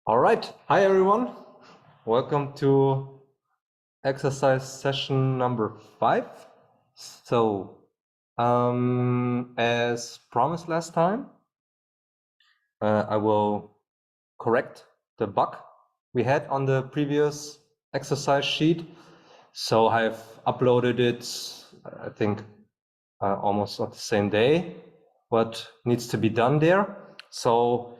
All right. Hi, everyone. Welcome to exercise session number 5. So, as promised last time, I will correct the bug we had on the previous exercise sheet. So I've uploaded it, I think, almost on the same day, what needs to be done there. So,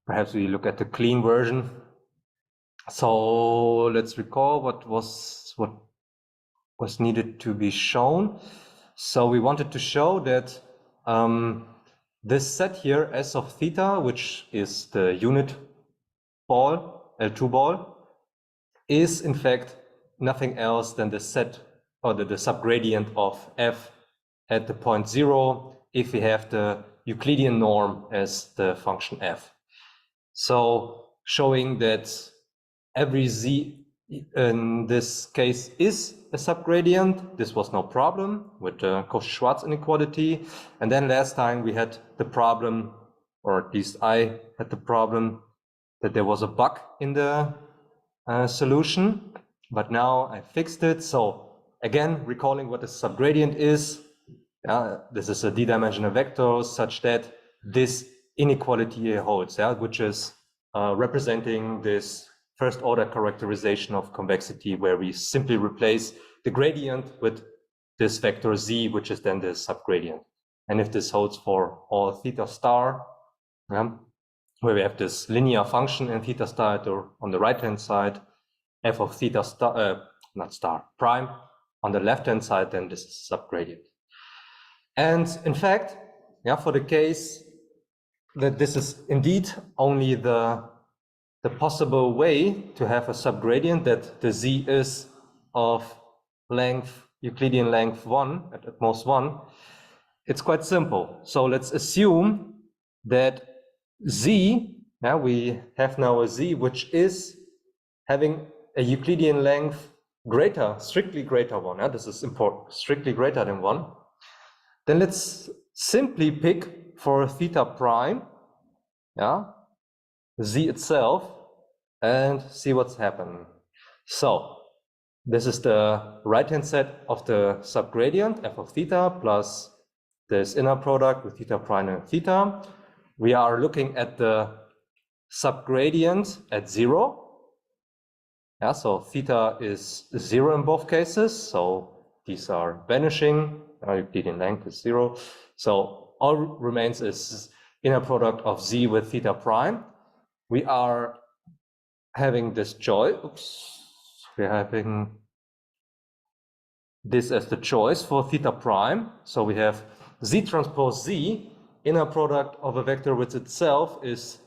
perhaps we look at the clean version. So let's recall what was needed to be shown. So we wanted to show that this set here, S of theta, which is the unit ball, L2 ball, is in fact nothing else than the set or the subgradient of f at the point 0 if we have the Euclidean norm as the function f. So showing that every z in this case is a subgradient. This was no problem with the Cauchy-Schwarz inequality. And then last time we had the problem, or at least I had the problem, that there was a bug in the solution. But now I fixed it. So again, recalling what a subgradient is, this is a d-dimensional vector such that this inequality here holds, which is representing this first order characterization of convexity, where we simply replace the gradient with this vector z, which is then the subgradient. And if this holds for all theta star, where we have this linear function in theta star on the right hand side, f of theta star, not star, prime on the left hand side, then this is subgradient. And in fact, for the case that this is indeed only the possible way to have a subgradient, that the z is of length, Euclidean length 1, at most 1, it's quite simple. So let's assume that z, we have now a z which is having a Euclidean length greater, strictly greater 1. This is important, strictly greater than 1. Then let's simply pick for theta prime, z itself, and see what's happening. So this is the right-hand set of the subgradient, f of theta, plus this inner product with theta prime and theta. We are looking at the subgradient at 0. So theta is 0 in both cases, so these are vanishing. Euclidean length is 0. So all remains is inner product of z with theta prime. We are having this choice. We're having this as the choice for theta prime. So we have z transpose z, inner product of a vector which itself is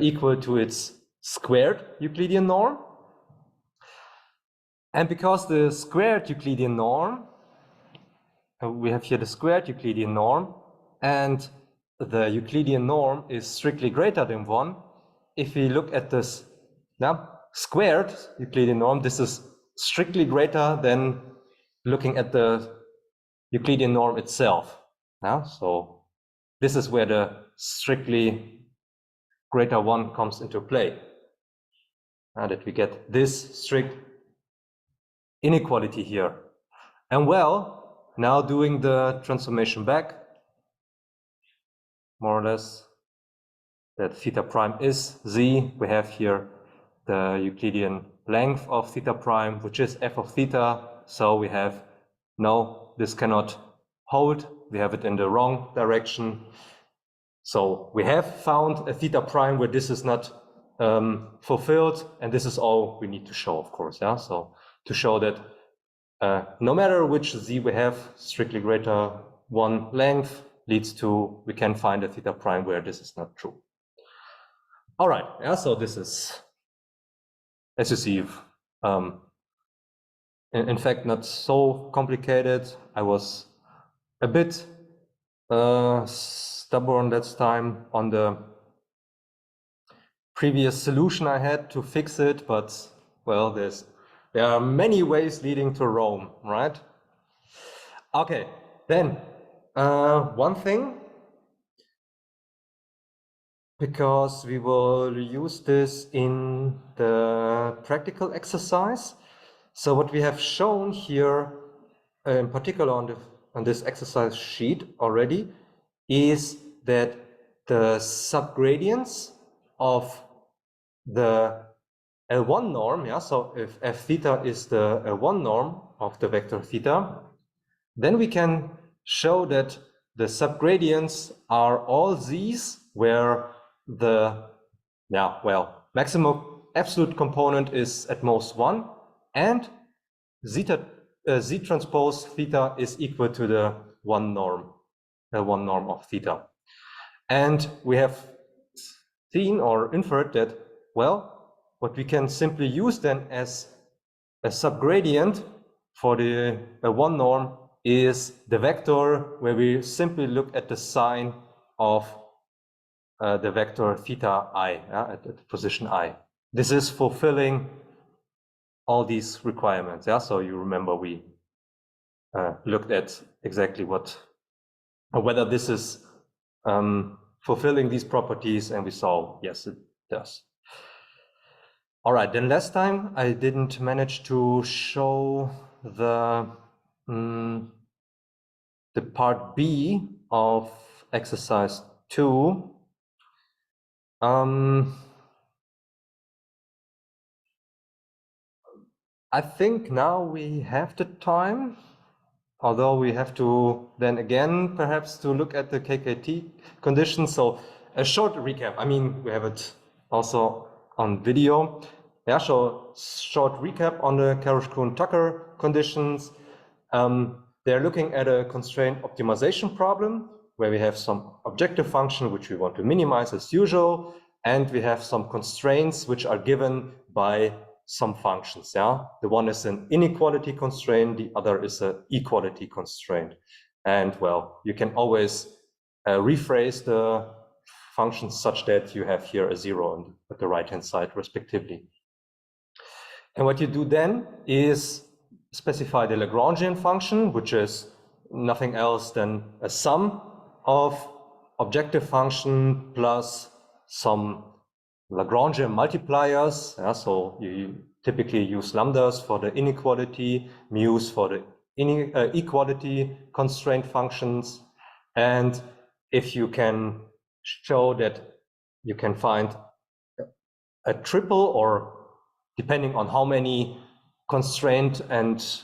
equal to its squared Euclidean norm. And because the squared Euclidean norm, we have here the squared Euclidean norm, and the Euclidean norm is strictly greater than 1. If we look at this squared Euclidean norm, this is strictly greater than looking at the Euclidean norm itself. So this is where the strictly greater 1 comes into play. That we get this strict inequality here. And well, now doing the transformation back, more or less, that theta prime is z. We have here the Euclidean length of theta prime, which is f of theta. So we have, no, this cannot hold. We have it in the wrong direction. So we have found a theta prime where this is not fulfilled, and this is all we need to show, of course. So to show that no matter which z we have, strictly greater 1 length leads to, we can find a theta prime where this is not true. All right, so this is, as you see, in fact, not so complicated. I was a bit stubborn that time on the previous solution I had to fix it, but well, there are many ways leading to Rome, right? Okay, then one thing because we will use this in the practical exercise. So what we have shown here, in particular on this exercise sheet already, is that the subgradients of the L1 norm, yeah, so if f theta is the L1 norm of the vector theta, then we can show that the subgradients are all these where the maximum absolute component is at most 1 and z transpose theta is equal to the L1 norm of theta. And we have seen or inferred that, well, what we can simply use then as a subgradient for the L1 norm is the vector where we simply look at the sign of the vector theta I at the position I. This is fulfilling all these requirements. Yeah, so you remember we looked at exactly whether this is fulfilling these properties, and we saw yes, it does. All right, then last time I didn't manage to show the part B of exercise 2. I think now we have the time, although we have to then again perhaps to look at the KKT conditions. So a short recap. I mean, we have it also on video. Yeah, so short recap on the Karush-Kuhn-Tucker conditions. They're looking at a constraint optimization problem where we have some objective function which we want to minimize as usual, and we have some constraints which are given by some functions. Yeah, the one is an inequality constraint, the other is an equality constraint. And well, you can always rephrase the functions such that you have here a 0 at the right-hand side, respectively. And what you do then is specify the Lagrangian function, which is nothing else than a sum of objective function plus some Lagrangian multipliers. Yeah, so you typically use lambdas for the inequality, mu's for the equality constraint functions. And if you can show that you can find a triple, or depending on how many constraint and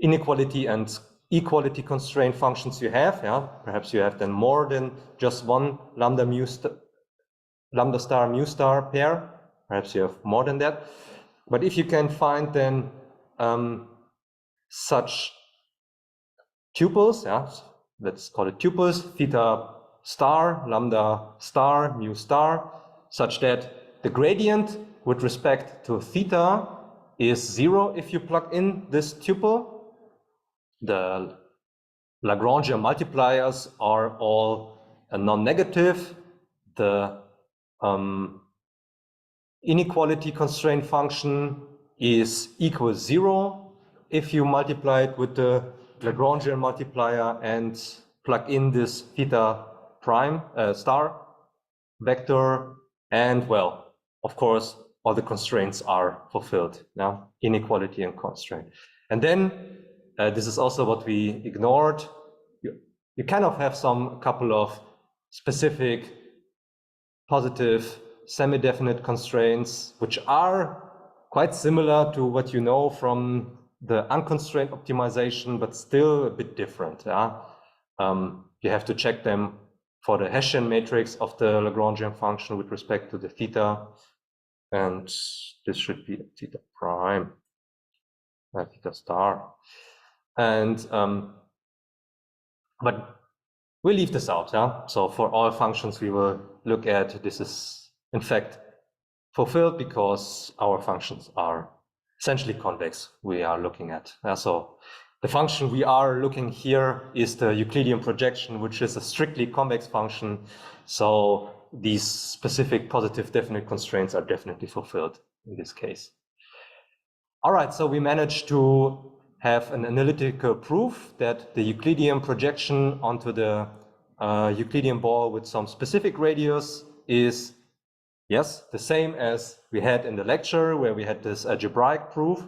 inequality and equality constraint functions you have, yeah, perhaps you have then more than just one lambda star mu star pair, perhaps you have more than that. But if you can find then such tuples, yeah, let's call it tuples, theta star, lambda star, mu star, such that the gradient with respect to theta is 0 if you plug in this tuple. The Lagrangian multipliers are all non-negative. The inequality constraint function is equal 0 if you multiply it with the Lagrangian multiplier and plug in this theta prime star vector. And well, of course, all the constraints are fulfilled now, inequality and constraint. And then this is also what we ignored. You kind of have a couple of specific positive semi-definite constraints, which are quite similar to what you know from the unconstrained optimization, but still a bit different. Yeah? You have to check them for the Hessian matrix of the Lagrangian function with respect to the theta. And this should be theta prime, theta star. And but we'll leave this out. Yeah? So for all functions we will look at, this is in fact fulfilled because our functions are essentially convex we are looking at. So the function we are looking here is the Euclidean projection, which is a strictly convex function. So these specific positive definite constraints are definitely fulfilled in this case. All right, so we managed to have an analytical proof that the Euclidean projection onto the Euclidean ball with some specific radius is, yes, the same as we had in the lecture where we had this algebraic proof.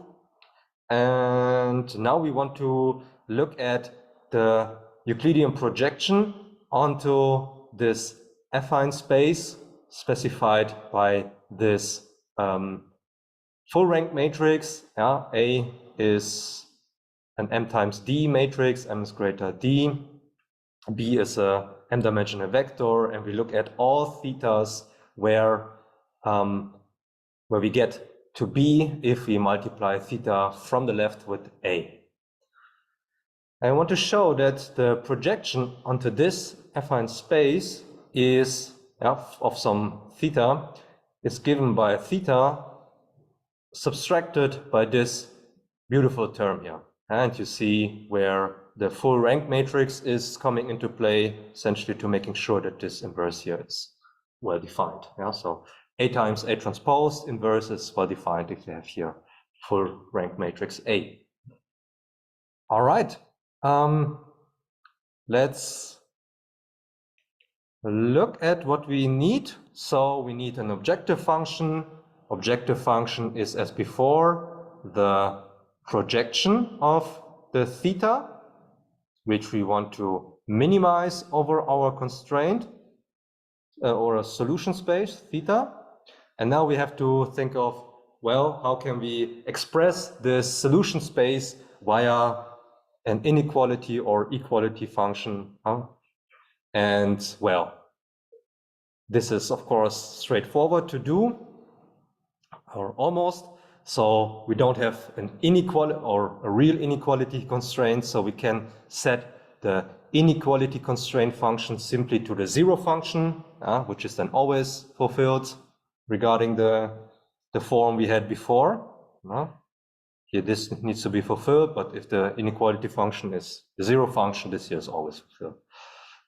And now we want to look at the Euclidean projection onto this affine space specified by this full rank matrix. Yeah, A is an m times d matrix, m is greater d. B is a m-dimensional vector, and we look at all thetas where we get to B if we multiply theta from the left with A. I want to show that the projection onto this affine space is of some theta is given by theta subtracted by this beautiful term here. And you see where the full rank matrix is coming into play, essentially to making sure that this inverse here is well defined. Yeah, so A times A transpose inverse is well defined if you have here full rank matrix A. All right, let's look at what we need. So we need an objective function. Objective function is, as before, the projection of the theta, which we want to minimize over our constraint or a solution space, theta. And now we have to think of, well, how can we express this solution space via an inequality or equality function? And well, this is of course straightforward to do, or almost. So we don't have an inequality or a real inequality constraint, so we can set the inequality constraint function simply to the zero function, which is then always fulfilled regarding the form we had before. Here this needs to be fulfilled, but if the inequality function is the zero function, this here is always fulfilled.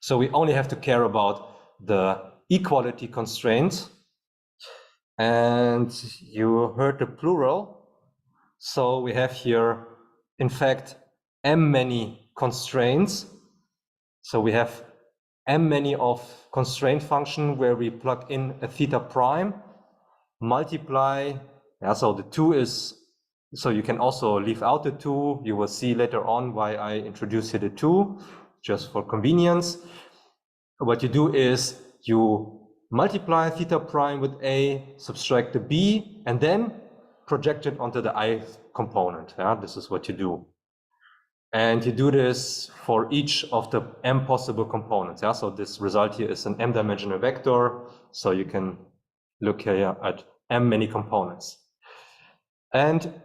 So we only have to care about the equality constraints. And you heard the plural. So we have here, in fact, m many constraints. So we have m many of constraint function where we plug in a theta prime, multiply. So the 2 is, so you can also leave out the 2. You will see later on why I introduce here the 2, just for convenience. What you do is you multiply theta prime with A, subtract the B, and then project it onto the I component. This is what you do. And you do this for each of the m possible components. So this result here is an m-dimensional vector. So you can look here at m many components. And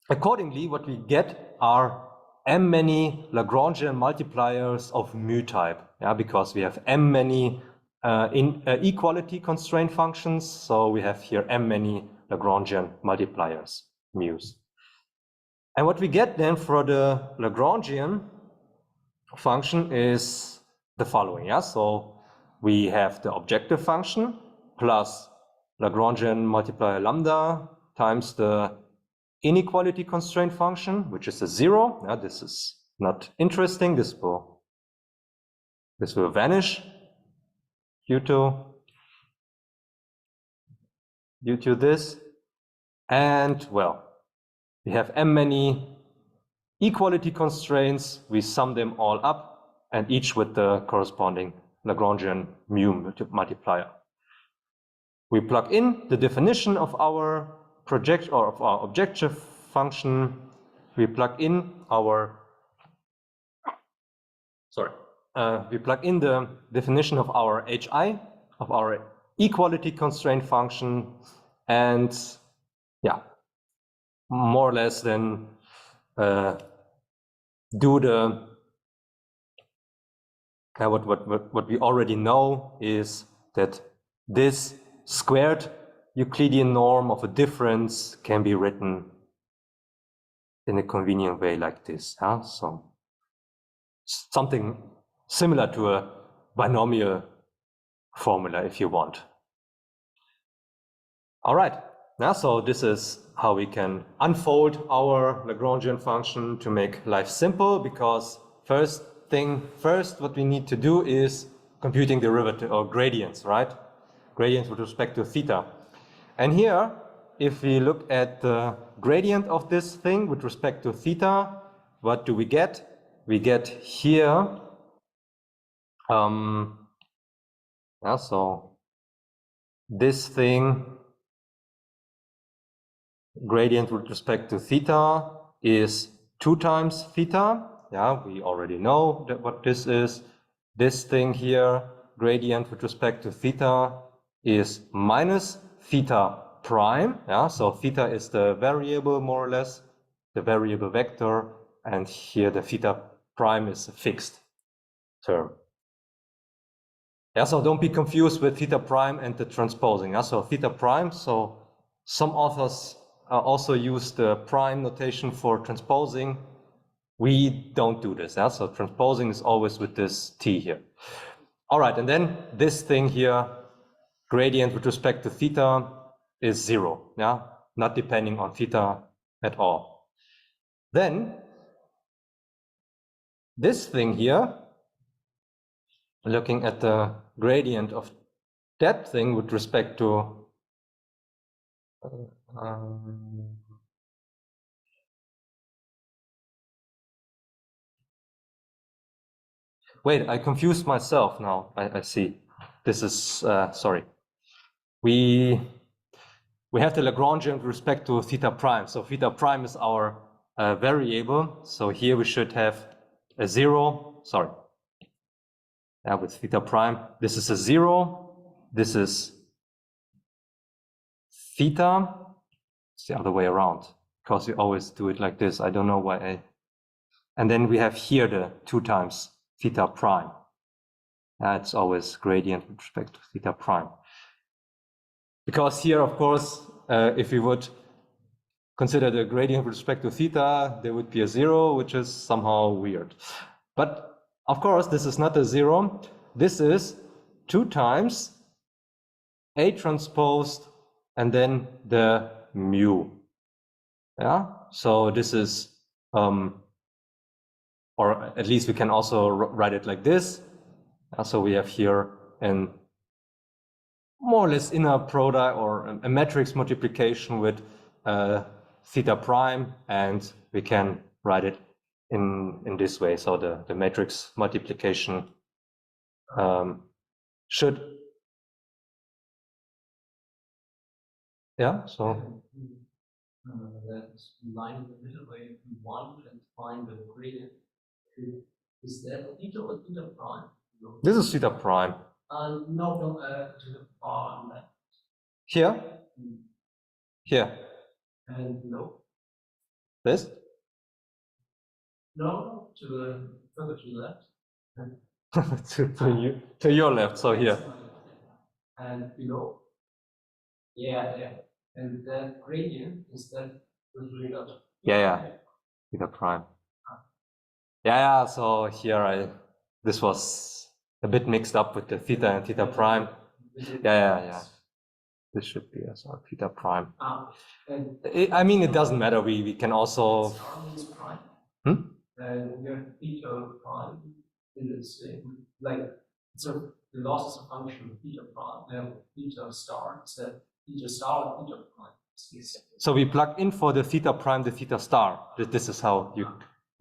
accordingly, what we get are m many Lagrangian multipliers of mu type. Because we have m many equality constraint functions, so we have here m many Lagrangian multipliers, mu's. And what we get then for the Lagrangian function is the following. So we have the objective function plus Lagrangian multiplier lambda times the inequality constraint function, which is a 0. This is not interesting. This will vanish due to this. And well, we have m many equality constraints. We sum them all up, and each with the corresponding Lagrangian mu multiplier. We plug in the definition of our objective function. We plug in we plug in the definition of our HI, of our equality constraint function, and more or less then do the what we already know is that this squared Euclidean norm of a difference can be written in a convenient way like this. So something similar to a binomial formula if you want. All right, so this is how we can unfold our Lagrangian function to make life simple, because first, what we need to do is computing derivative or gradients, right? gradient with respect to theta. And here, if we look at the gradient of this thing with respect to theta, what do we get? We get here, so this thing, gradient with respect to theta is 2 times theta. Yeah, we already know that what this is. This thing here, gradient with respect to theta, is minus theta prime. Yeah, so theta is the variable, more or less, the variable vector, and here the theta prime is a fixed term. Yeah, so don't be confused with theta prime and the transposing. Yeah, so theta prime, so some authors also use the prime notation for transposing. We don't do this. Yeah, so transposing is always with this t here. All right, and then this thing here, gradient with respect to theta is 0, yeah, not depending on theta at all. Then this thing here, looking at the gradient of that thing with respect to wait, I confused myself now. I see. This is sorry. We have the Lagrangian with respect to theta prime. So theta prime is our variable. So here we should have a 0. Sorry. Yeah, with theta prime, this is a 0. This is theta. It's the other way around because we always do it like this. I don't know why. And then we have here the 2 times theta prime. It's always gradient with respect to theta prime. Because here, of course, if we would consider the gradient with respect to theta, there would be a 0, which is somehow weird. But of course, this is not a 0. This is 2 times A transposed and then the mu. Yeah, so this is, or at least we can also write it like this. So we have here an more or less inner product or a matrix multiplication with theta prime, and we can write it in this way. So the matrix multiplication should, yeah, so that line in the middle where you want and find the gradient. Is that theta or theta prime? No. This is theta prime. No, to the far left. Here? Here. And no. This? No, to the further to the left. to your left, so here. And below. Yeah. And that gradient is that with regard to. Yeah. Theta prime. Yeah, so here this was a bit mixed up with the theta and theta prime. Yeah. This should be as our theta prime. I mean, it doesn't matter. We can also. And your theta prime is like, so the loss is a function of theta prime. Now theta star is that theta star and theta prime. So we plug in for the theta prime, the theta star. This is how you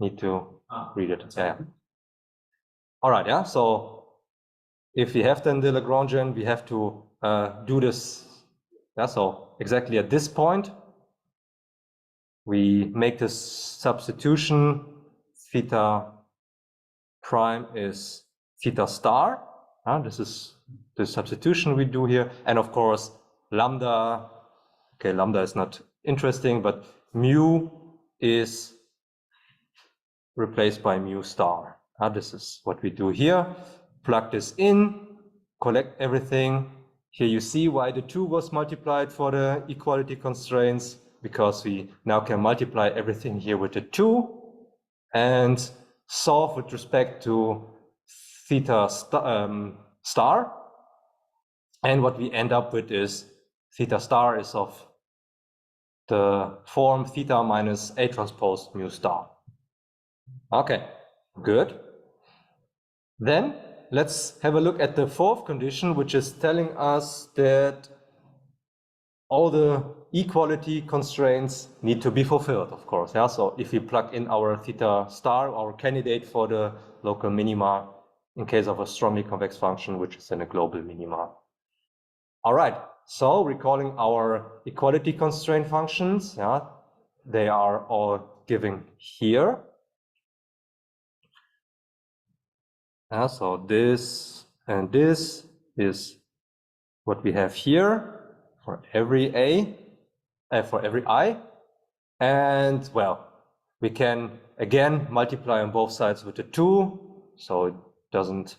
need to read it. Yeah. All right. Yeah. So if we have then the Lagrangian, we have to do this. Yeah. So exactly at this point, we make this substitution. Theta prime is theta star. This is the substitution we do here. And of course, lambda. Okay, lambda is not interesting, but mu is replaced by mu star. This is what we do here. Plug this in, collect everything. Here you see why the 2 was multiplied for the equality constraints, because we now can multiply everything here with the 2 and solve with respect to theta star. And what we end up with is theta star is of the form theta minus A transpose mu star. Okay, good. Then let's have a look at the fourth condition, which is telling us that all the equality constraints need to be fulfilled, of course. Yeah? So if we plug in our theta star, our candidate for the local minima, in case of a strongly convex function, which is in a global minima. All right, so recalling our equality constraint functions, yeah, they are all given here. So this and this is what we have here for every for every I. And well, we can again multiply on both sides with the 2, so it doesn't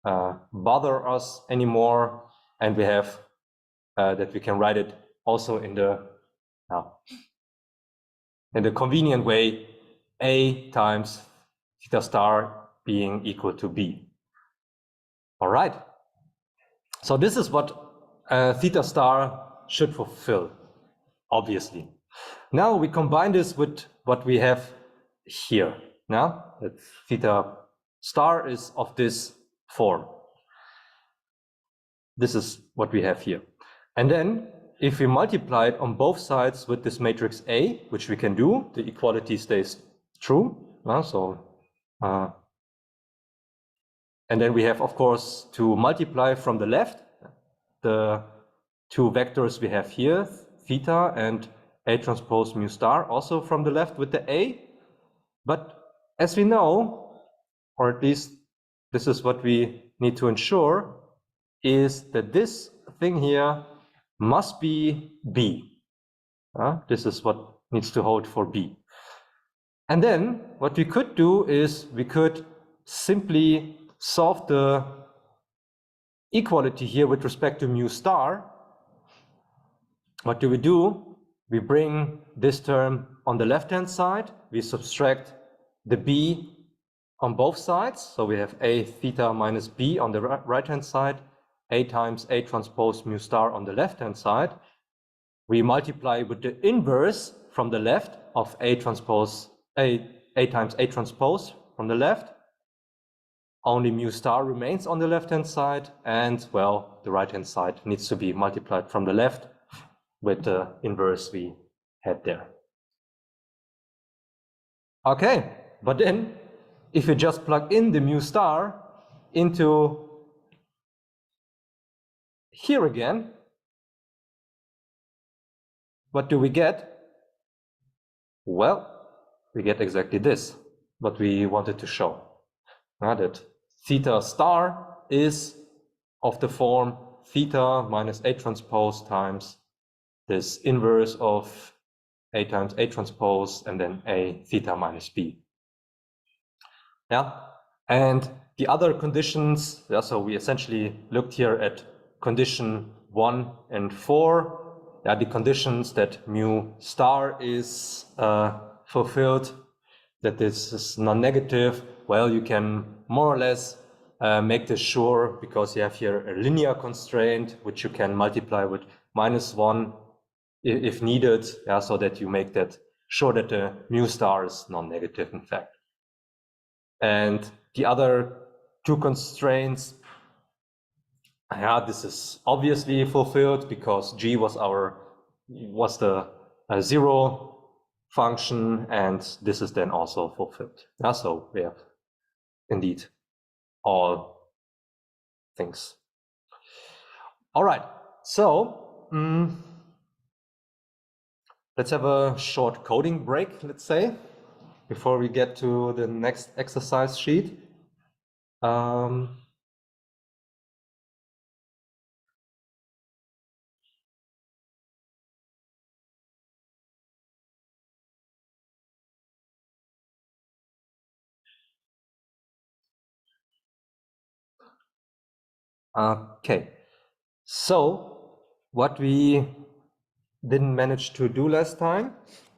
bother us anymore. And we have that we can write it also in the convenient way, A times theta star being equal to B. All right. So this is what theta star should fulfill, obviously. Now we combine this with what we have here. Now that theta star is of this form. This is what we have here. And then if we multiply it on both sides with this matrix A, which we can do, the equality stays true. And then we have, of course, to multiply from the left the two vectors we have here, theta and A transpose mu star, also from the left with the A. But as we know, or at least this is what we need to ensure, is that this thing here must be B. This is what needs to hold for B. And then what we could do is we could simply solve the equality here with respect to mu star. What do? We bring this term on the left-hand side. We subtract the B on both sides. So we have A theta minus B on the right-hand side, A times A transpose mu star on the left-hand side. We multiply with the inverse from the left of A times A transpose from the left. Only mu star remains on the left-hand side, and well, the right-hand side needs to be multiplied from the left with the inverse we had there. Okay, but then if you just plug in the mu star into here again, what do we get? Well, we get exactly this, what we wanted to show. That theta star is of the form theta minus A transpose times this inverse of A times A transpose and then A theta minus B. Yeah, and the other conditions, so we essentially looked here at condition 1 and 4. The conditions that mu star is fulfilled, that this is non-negative. Well, you can more or less make this sure because you have here a linear constraint which you can multiply with -1 if needed, so that you make that sure that the mu star is non-negative in fact. And the other two constraints, this is obviously fulfilled because G was the zero function, and this is then also fulfilled. So we have indeed all things. All right, so let's have a short coding break, let's say, before we get to the next exercise sheet. Okay, so what we didn't manage to do last time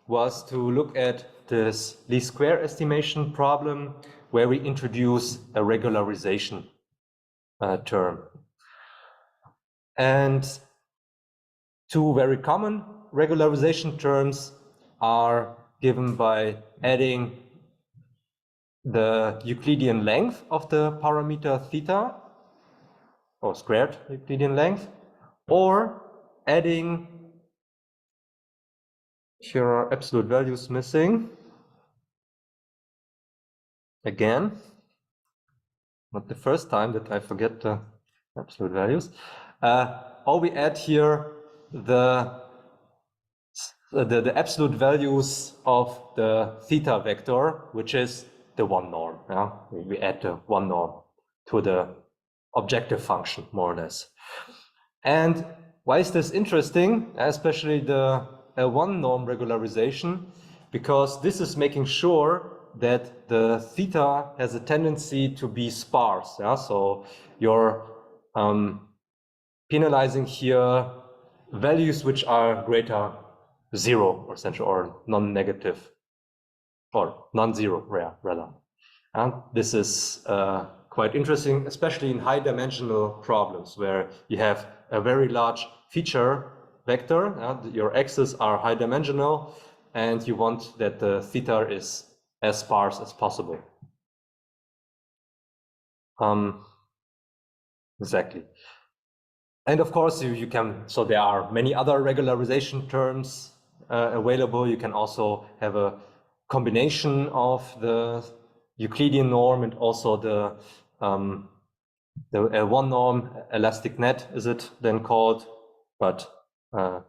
was to look at this least square estimation problem where we introduce a regularization term. And two very common regularization terms are given by adding the Euclidean length of the parameter theta, or squared Euclidean length, or adding, here are absolute values missing, again, not the first time that I forget the absolute values, or we add here the absolute values of the theta vector, which is the one norm. Yeah? We add the one norm to the objective function, more or less. And why is this interesting, especially the L1 norm regularization? Because this is making sure that the theta has a tendency to be sparse. Yeah? So you're penalizing here values which are greater 0 or essentially, or non-negative, or non-zero rather. And this is quite interesting, especially in high-dimensional problems where you have a very large feature vector. Your x's are high-dimensional, and you want that the theta is as sparse as possible. Exactly. And of course, you can, so there are many other regularization terms available. You can also have a combination of the Euclidean norm and also the L1 norm, elastic net is it then called, but not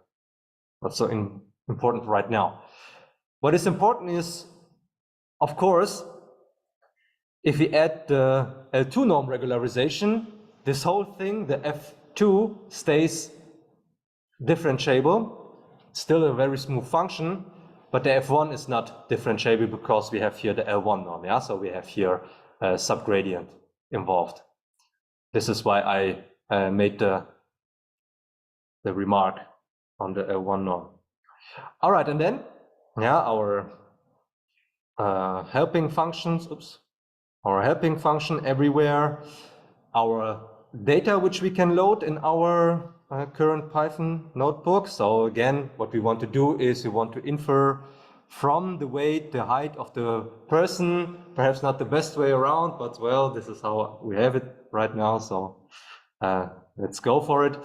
so important right now. What is important is, of course, if we add the L2 norm regularization, this whole thing, the F2, stays differentiable, still a very smooth function, but the F1 is not differentiable because we have here the L1 norm, yeah? So we have here a subgradient involved. This is why I made the remark on the L1 norm. All right, and then, yeah, our helping functions, our helping function everywhere, our data which we can load in our current Python notebook. So again, what we want to do is we want to infer from the weight, the height of the person, perhaps not the best way around, but well, this is how we have it right now. So let's go for it.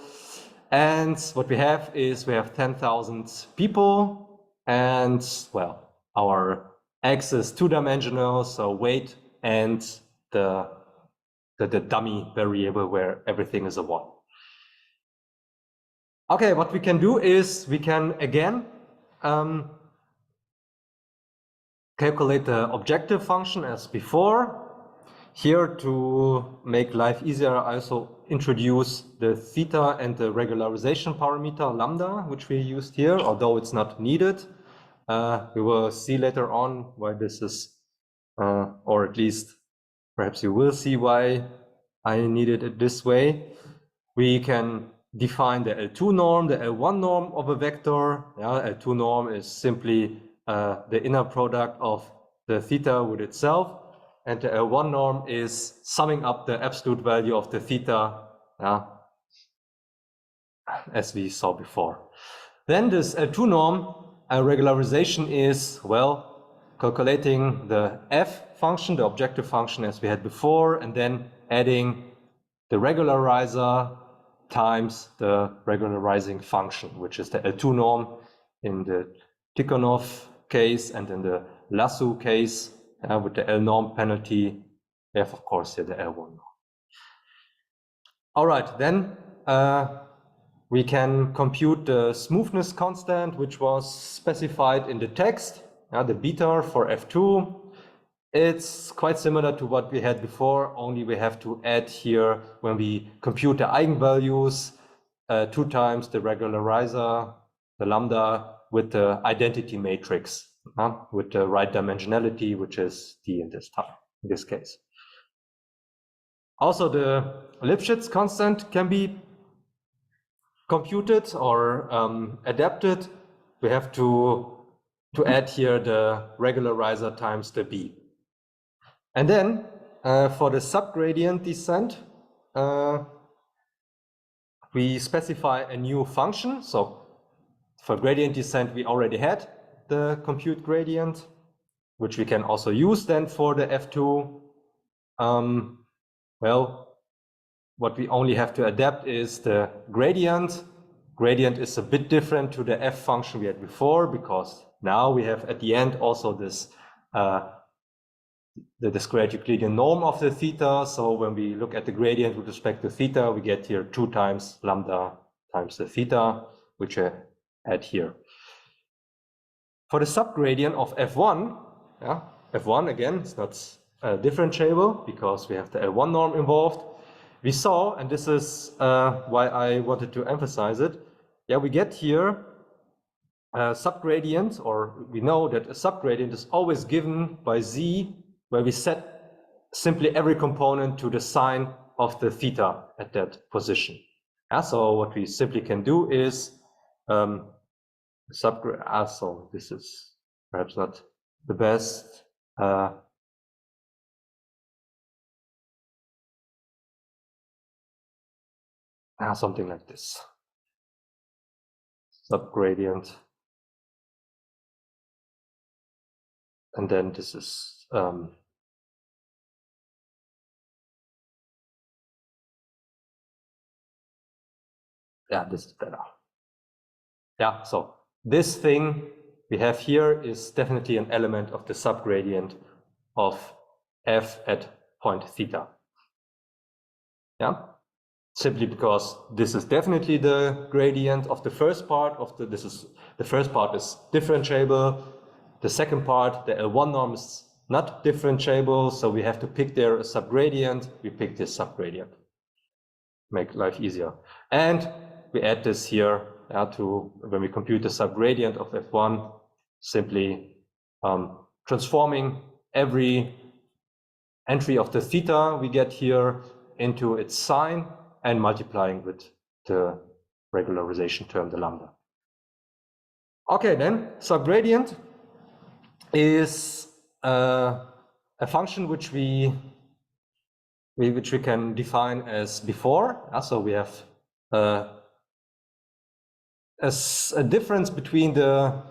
And what we have is we have 10,000 people, and well, our x is two-dimensional, so weight and the dummy variable where everything is a 1. Okay, what we can do is we can again calculate the objective function as before. Here, to make life easier, I also introduce the theta and the regularization parameter lambda, which we used here, although it's not needed. We will see later on why this is, or at least perhaps you will see why I needed it this way. We can define the L2 norm, the L1 norm of a vector. Yeah, L2 norm is simply the inner product of the theta with itself. And the L1 norm is summing up the absolute value of the theta, as we saw before. Then this L2 norm regularization is, well, calculating the f function, the objective function as we had before, and then adding the regularizer times the regularizing function, which is the L2 norm in the Tikhonov case, and in the Lasso case, with the L norm penalty, we have, of course, here the L1 norm. All right, then we can compute the smoothness constant, which was specified in the text, the beta for F2. It's quite similar to what we had before, only we have to add here, when we compute the eigenvalues, 2 times the regularizer, the lambda, with the identity matrix, with the right dimensionality, which is D in this case. Also, the Lipschitz constant can be computed or adapted. We have to add here the regularizer times the B. And then for the subgradient descent, we specify a new function. So for gradient descent, we already had the compute gradient. which we can also use then for the F2. Well, what we only have to adapt is the gradient. Gradient is a bit different to the f function we had before, because now we have at the end also this the squared Euclidean norm of the theta. So when we look at the gradient with respect to theta, we get here 2 times lambda times the theta, which I add here. For the subgradient of f1, f1 again, it's not differentiable because we have the L1 norm involved. We saw, and this is why I wanted to emphasize it, we get here a subgradient, or we know that a subgradient is always given by z, where we set simply every component to the sign of the theta at that position. So what we simply can do is so this is perhaps not the best. Something like this. Subgradient. And then this is this is better. So this thing we have here is definitely an element of the subgradient of f at point theta. Simply because this is definitely the gradient of the first part of the first part is differentiable. The second part, the L1 norm, is not differentiable, so we have to pick there a subgradient. We pick this subgradient. Make life easier. And we add this here to when we compute the subgradient of f1, simply transforming every entry of the theta we get here into its sign and multiplying with the regularization term, the lambda. Okay, then subgradient is a function which we can define as before. So we have a difference between the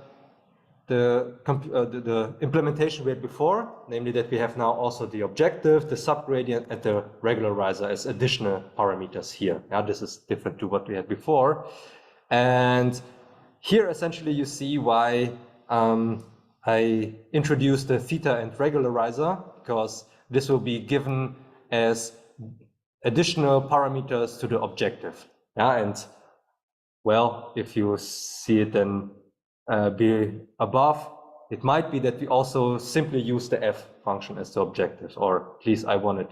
implementation we had before, namely that we have now also the objective, the subgradient, and the regularizer as additional parameters here. This is different to what we had before. And here essentially you see why I introduced the theta and regularizer, because this will be given as additional parameters to the objective. And well, if you see it then be above, it might be that we also simply use the f function as the objective, or at least I wanted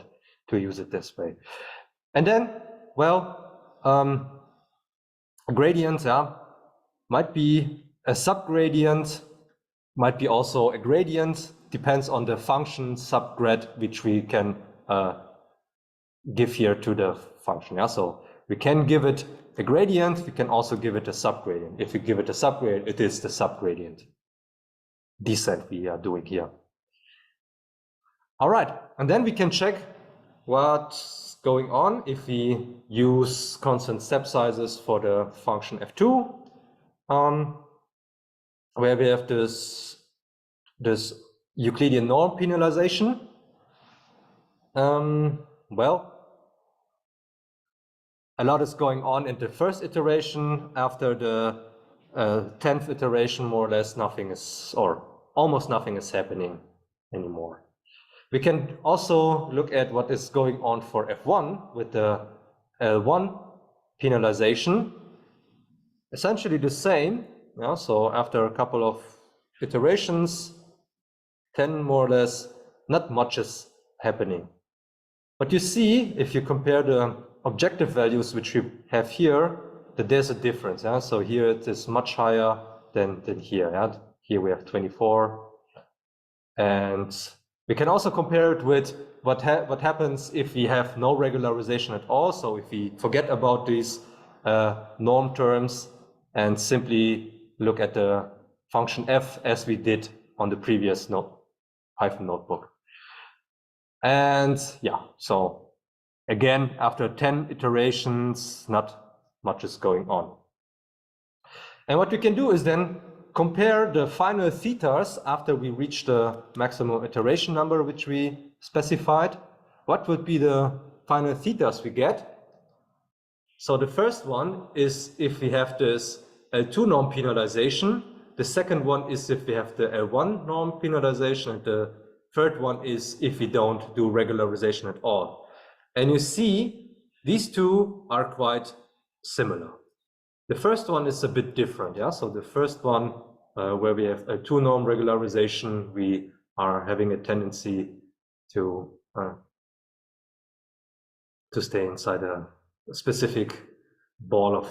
to use it this way. And then, well, a gradient might be a subgradient, might be also a gradient, depends on the function subgrad which we can give here to the function. So we can give it a gradient, we can also give it a subgradient. If we give it a subgradient, it is the subgradient descent we are doing here. All right, and then we can check what's going on if we use constant step sizes for the function f2, where we have this Euclidean norm penalization. Well, a lot is going on in the first iteration. After the 10th iteration, more or less nothing is, or almost nothing is happening anymore. We can also look at what is going on for f1 with the L1 penalization. Essentially the same. So after a couple of iterations, 10 more or less, not much is happening. But you see, if you compare the objective values which we have here, that there's a difference. So here it is much higher than here. Here we have 24. And we can also compare it with what happens if we have no regularization at all. So if we forget about these norm terms and simply look at the function f as we did on the previous Python notebook. And so again, after 10 iterations, not much is going on. And what we can do is then compare the final thetas after we reach the maximum iteration number which we specified. What would be the final thetas we get? So the first one is if we have this L2 norm penalization. The second one is if we have the L1 norm penalization, and the third one is if we don't do regularization at all. And you see, these two are quite similar. The first one is a bit different, yeah? So the first one, where we have L2 norm regularization, we are having a tendency to stay inside a specific ball of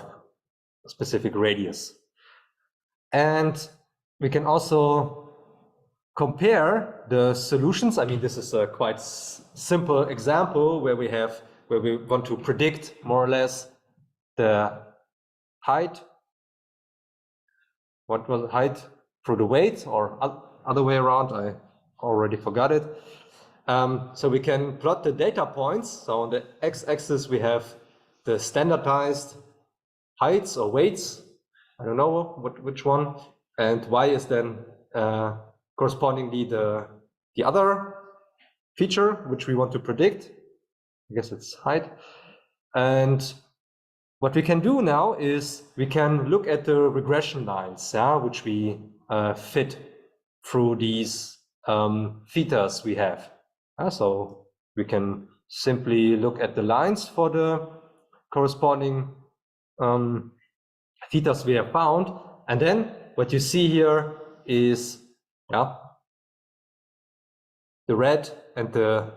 a specific radius. And we can also compare the solutions. I mean, this is a quite simple example where we want to predict more or less the height. What was the height through the weight, or other way around? I already forgot it. So we can plot the data points. So on the x-axis we have the standardized heights or weights. I don't know which one. And y is then correspondingly the other feature which we want to predict. I guess it's height. And what we can do now is we can look at the regression lines, which we fit through these thetas we have. So we can simply look at the lines for the corresponding thetas we have found. And then what you see here is the red and the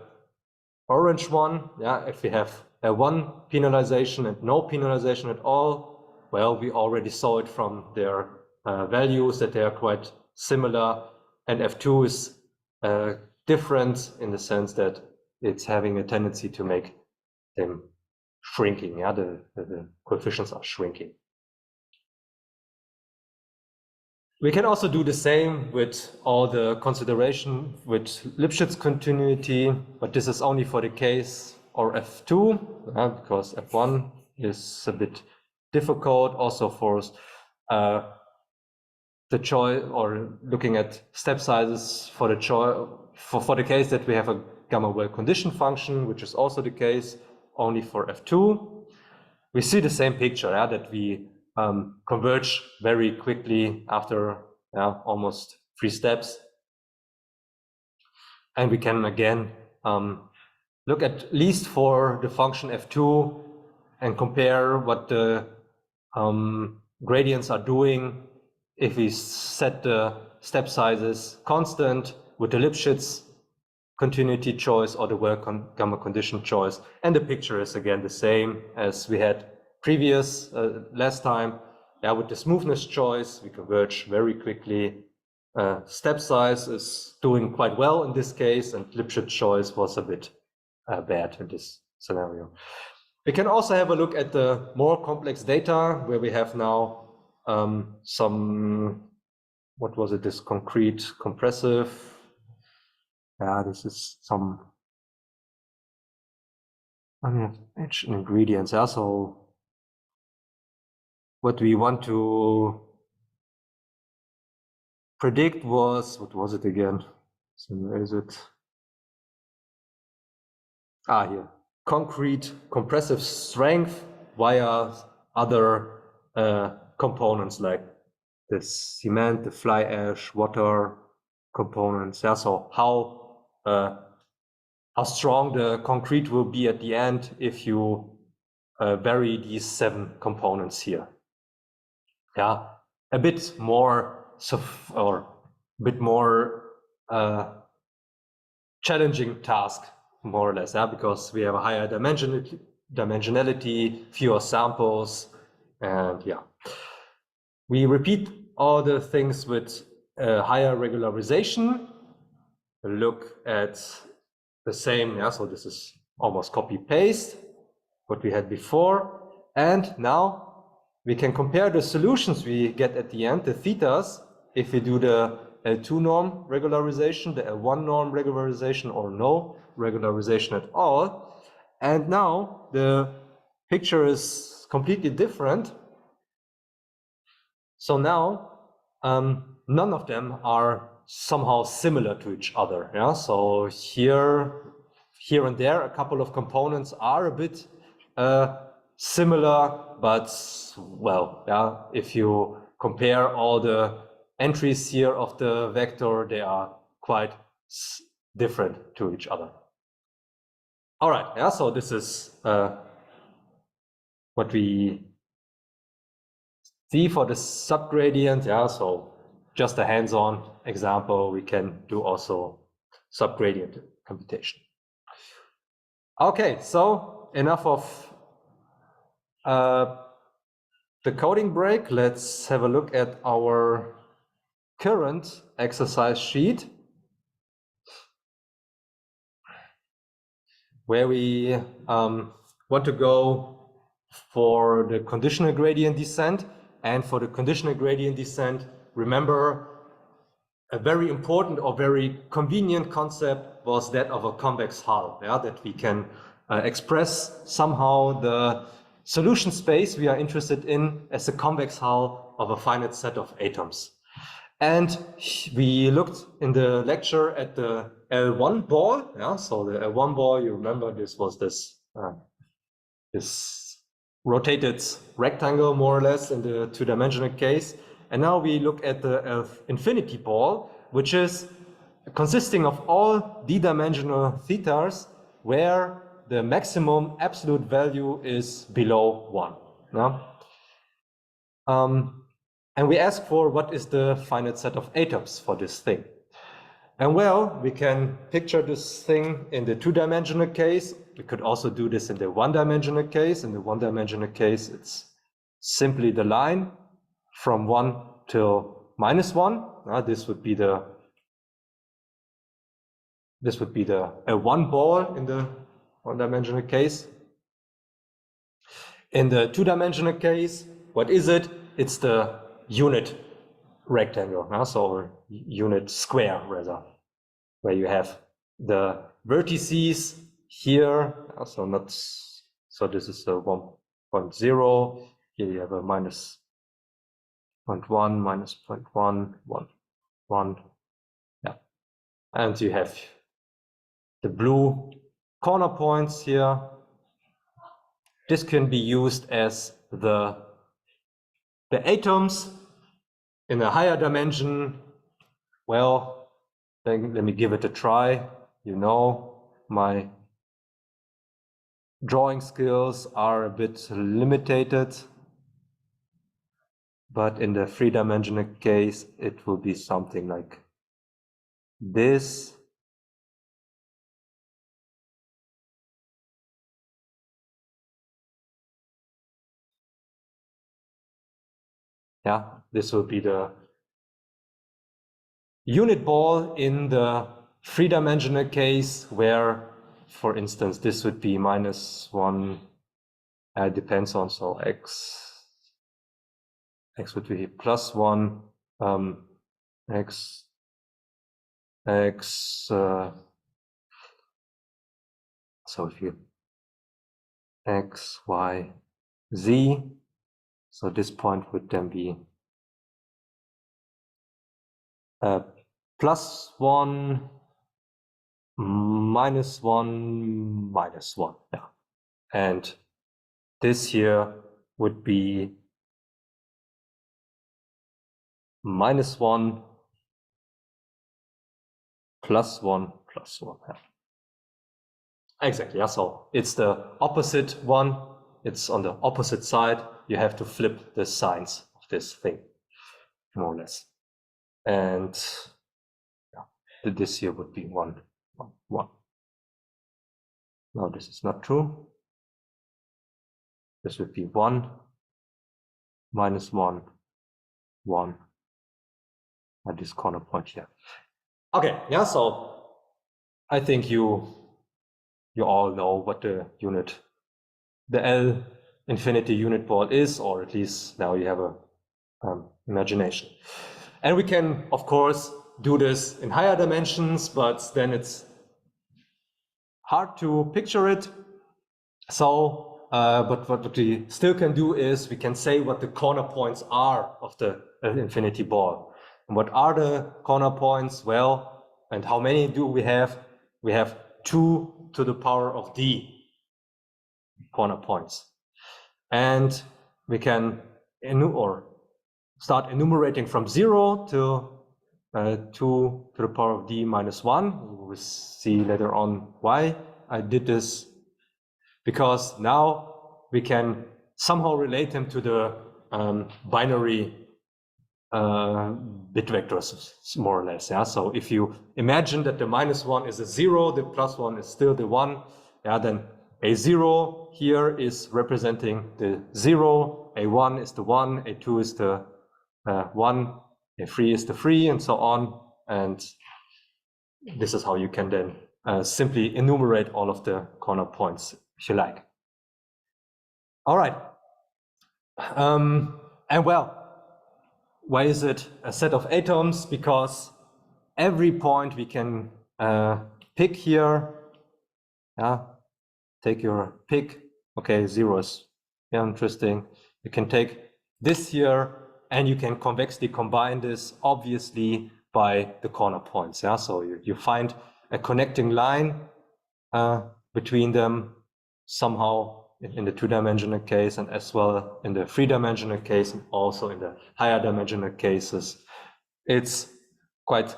orange one. If we have one penalization and no penalization at all, well, we already saw it from their values that they are quite similar, and F2 is different in the sense that it's having a tendency to make them shrinking. The coefficients are shrinking. We can also do the same with all the consideration with Lipschitz continuity, but this is only for the case or F2, because F1 is a bit difficult. Also for the choice, or looking at step sizes for the choice, for the case that we have a gamma well condition function, which is also the case only for F2. We see the same picture, that we converge very quickly after almost 3 steps. And we can again look at least for the function F2 and compare what the gradients are doing if we set the step sizes constant with the Lipschitz continuity choice or the well gamma condition choice. And the picture is again the same as we had previous last time. With the smoothness choice, we converge very quickly. Step size is doing quite well in this case, and Lipschitz choice was a bit bad in this scenario. We can also have a look at the more complex data, where we have now some, what was it, this concrete compressive. This is some ingredients. So what we want to predict was, what was it again? So where is it? Here. Concrete compressive strength via other components like the cement, the fly ash, water components. So how strong the concrete will be at the end if you vary these 7 components here. A bit more challenging task, more or less, because we have a higher dimensionality, fewer samples, and we repeat all the things with higher regularization. Look at the same, so this is almost copy-paste what we had before, and now we can compare the solutions we get at the end, the thetas, if we do the L2 norm regularization, the L1 norm regularization, or no regularization at all. And now the picture is completely different. So now none of them are somehow similar to each other. Yeah, so here and there, a couple of components are a bit similar, but well, yeah, if you compare all the entries here of the vector, they are quite different to each other. All right, yeah, so this is what we see for the subgradient. Yeah, so just a hands-on example, we can do also subgradient computation. Okay, so enough of the coding break. Let's have a look at our current exercise sheet, where we want to go for the conditional gradient descent. And for the conditional gradient descent, remember, a very important or very convenient concept was that of a convex hull, yeah, that we can express somehow the solution space we are interested in as a convex hull of a finite set of atoms. And we looked in the lecture at the L1 ball. Yeah, so the L1 ball, you remember, this was this rotated rectangle, more or less, in the two-dimensional case. And now we look at the infinity ball, which is consisting of all d-dimensional thetas where the maximum absolute value is below 1. Yeah? And we ask for what is the finite set of atoms for this thing. And well, we can picture this thing in the two-dimensional case. We could also do this in the one-dimensional case. In the one-dimensional case, it's simply the line from 1 till -1. This would be the one ball in the one-dimensional case. In the two-dimensional case, what is it? It's the unit rectangle, so unit square rather, where you have the vertices here. So this is the 1.0. Here you have a -0.1, -0.1, 1, 1. Yeah, and you have the blue corner points here. This can be used as the atoms in a higher dimension. Well, then let me give it a try. You know, my drawing skills are a bit limited, but in the three-dimensional case, it will be something like this. Yeah, this will be the unit ball in the three-dimensional case, where, for instance, this would be -1. It depends on, so x would be +1, so if you x, y, z, so this point would then be +1, -1, -1. Yeah, and this here would be -1, +1, +1. Yeah. Exactly. Yeah. So it's the opposite one. It's on the opposite side. You have to flip the signs of this thing, more or less. And yeah, this here would be 1, 1, 1. No, this is not true. This would be 1, -1, 1, at this corner point here. Okay, yeah, so I think you all know what the L infinity unit ball is, or at least now you have a imagination. And we can, of course, do this in higher dimensions, but then it's hard to picture it. So, but what we still can do is we can say what the corner points are of the infinity ball. And what are the corner points? Well, and how many do we have? We have 2 to the power of d corner points. And we can start enumerating from 0 to 2 to the power of d minus 1. We'll see later on why I did this, because now we can somehow relate them to the binary bit vectors, more or less. Yeah. So if you imagine that the -1 is a 0, the +1 is still the 1, yeah, then a0 here is representing the 0, a1 is the 1, a2 is the 1, a3 is the 3, and so on. And this is how you can then simply enumerate all of the corner points, if you like. All right. And well, why is it a set of atoms? Because every point we can pick here, yeah, take your pick. Okay, 0 is interesting. You can take this here, and you can convexly combine this, obviously, by the corner points. Yeah, so you find a connecting line between them somehow in the 2-dimensional case, and as well in the 3-dimensional case, and also in the higher dimensional cases. It's quite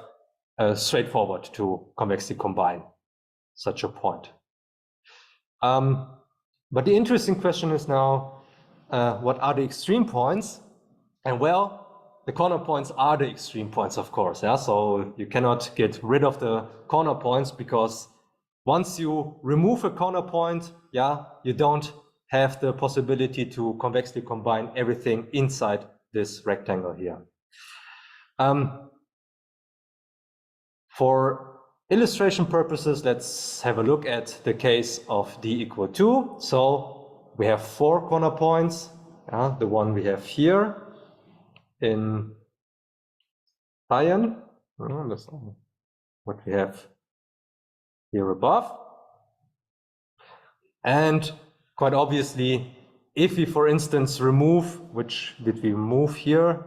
straightforward to convexly combine such a point. But the interesting question is now, what are the extreme points? And well, the corner points are the extreme points, of course. Yeah? So you cannot get rid of the corner points, because once you remove a corner point, yeah, you don't have the possibility to convexly combine everything inside this rectangle here. For illustration purposes, let's have a look at the case of d equal 2. So we have 4 corner points. The one we have here in cyan. That's what we have here above. And quite obviously, if we, for instance, remove, which did we remove here?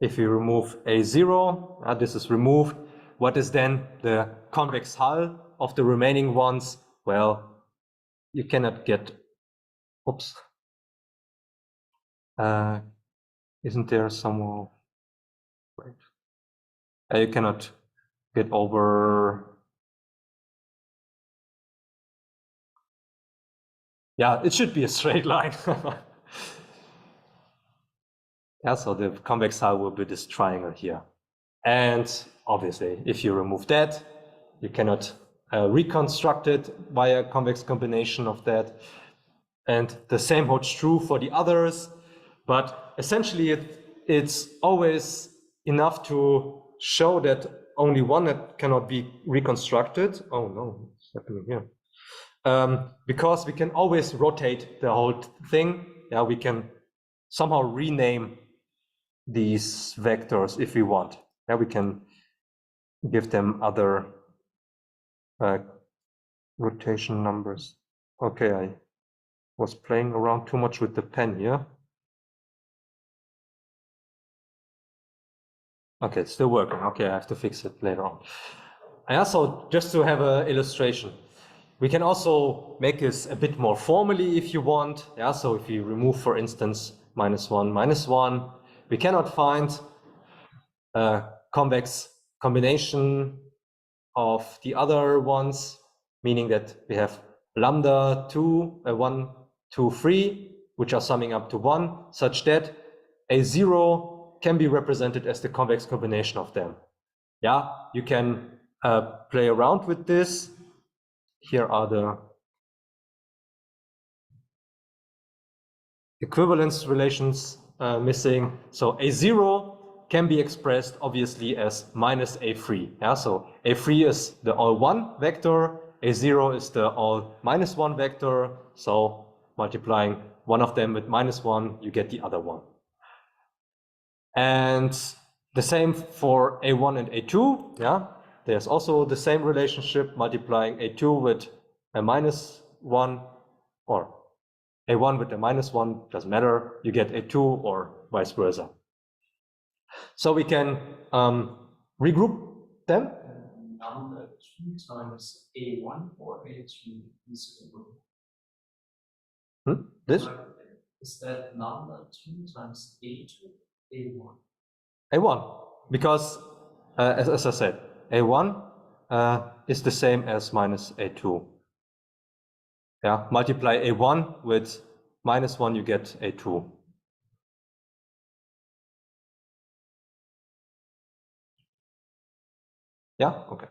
If we remove a0, this is removed. What is then the convex hull of the remaining ones? Well, you cannot get, oops. Isn't there some more? Right. You cannot get over. Yeah, it should be a straight line. Yeah, so the convex hull will be this triangle here. And obviously, if you remove that, you cannot reconstruct it via a convex combination of that. And the same holds true for the others. But essentially, it's always enough to show that only one that cannot be reconstructed. Oh no, what's happening here? Because we can always rotate the whole thing. Yeah, we can somehow rename these vectors if we want. Yeah, we can give them other rotation numbers. Okay, I was playing around too much with the pen here. Okay, it's still working. Okay, I have to fix it later on. And also, just to have an illustration, we can also make this a bit more formally if you want. Yeah, so if you remove, for instance, -1, -1, we cannot find a convex combination of the other ones, meaning that we have lambda 2, 1, 2, 3, which are summing up to 1, such that a0 can be represented as the convex combination of them. Yeah, you can play around with this. Here are the equivalence relations missing. So a0 can be expressed obviously as -a3. Yeah, so a3 is the all 1 vector, a0 is the all -1 vector. So multiplying one of them with -1, you get the other one. And the same for a1 and a2. Yeah, there's also the same relationship, multiplying a2 with a -1 or a1 with a -1, doesn't matter, you get a2 or vice versa. So we can regroup them. Lambda 2 times A1 or A2 is This? Is that lambda 2 times A2, A1? A1, because as I said, A1 is the same as minus A2. Yeah, multiply A1 with minus 1, you get A2. Yeah, okay.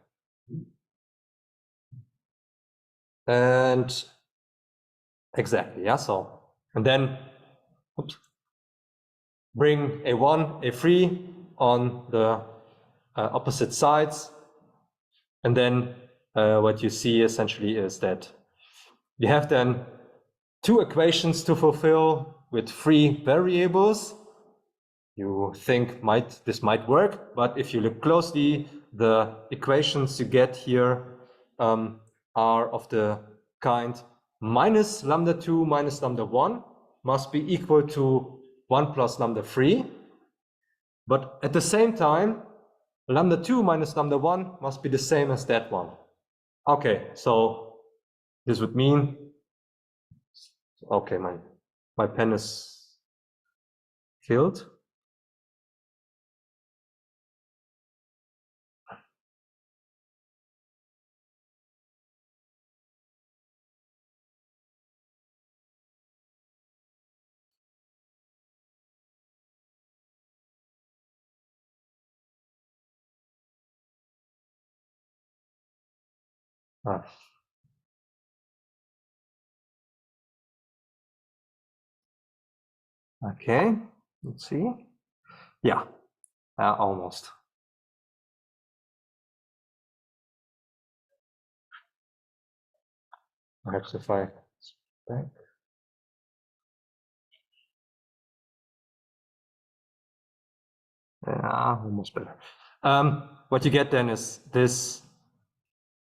And exactly, yeah, so, and then bring A1, A3 on the opposite sides. And then what you see essentially is that you have then two equations to fulfill with three variables. You think this might work, but if you look closely, the equations you get here are of the kind minus lambda 2 minus lambda 1 must be equal to 1 plus lambda 3. But at the same time, lambda 2 minus lambda 1 must be the same as that one. Okay, so this would mean, okay, my pen is filled. Okay, let's see. Yeah, almost. Perhaps if I back. Yeah, almost better. What you get then is this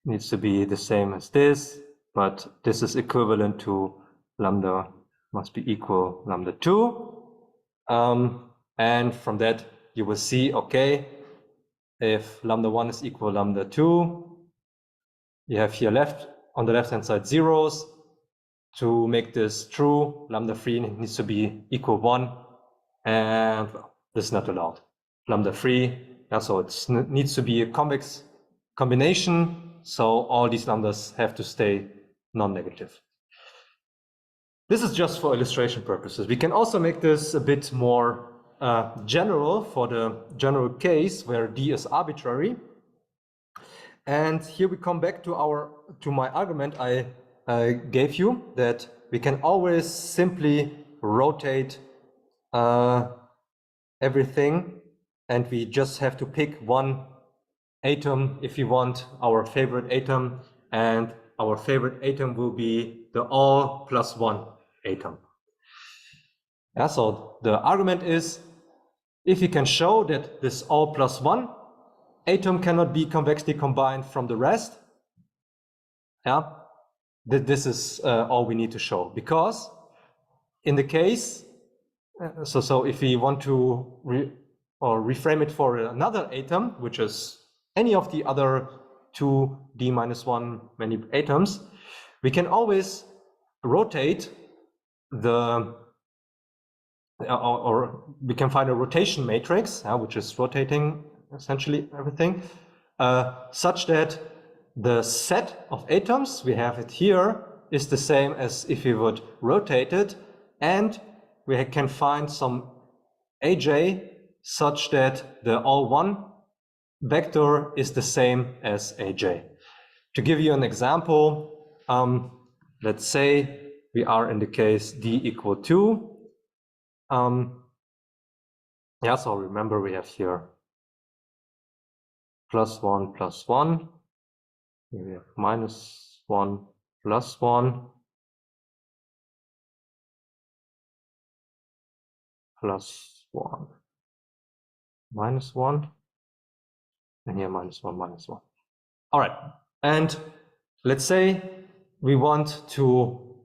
needs to be the same as this, but this is equivalent to lambda must be equal lambda 2. And from that, you will see, okay, if lambda 1 is equal lambda 2, you have here on the left-hand side zeros. To make this true, lambda 3 needs to be equal 1, and well, this is not allowed. Lambda 3, yeah, so it needs to be a convex combination, so all these lambdas have to stay non-negative. This is just for illustration purposes. We can also make this a bit more general for the general case where D is arbitrary. And here we come back to my argument I gave you, that we can always simply rotate everything, and we just have to pick one atom if we want our favorite atom, and our favorite atom will be the all plus 1 atom. Yeah, so the argument is, if we can show that this all plus 1 atom cannot be convexly combined from the rest, yeah, this is all we need to show, because in the case, so if we want to reframe it for another atom, which is any of the other 2d minus 1 many atoms, we can always rotate the, or we can find a rotation matrix, which is rotating essentially everything, such that the set of atoms, we have it here, is the same as if we would rotate it, and we can find some aj such that the all 1 vector is the same as aj. To give you an example, let's say we are in the case d equal 2. Yeah, so remember we have here plus 1 plus 1. Here we have minus 1 plus 1 plus 1 minus 1, and here minus 1 minus 1. All right, and let's say we want to,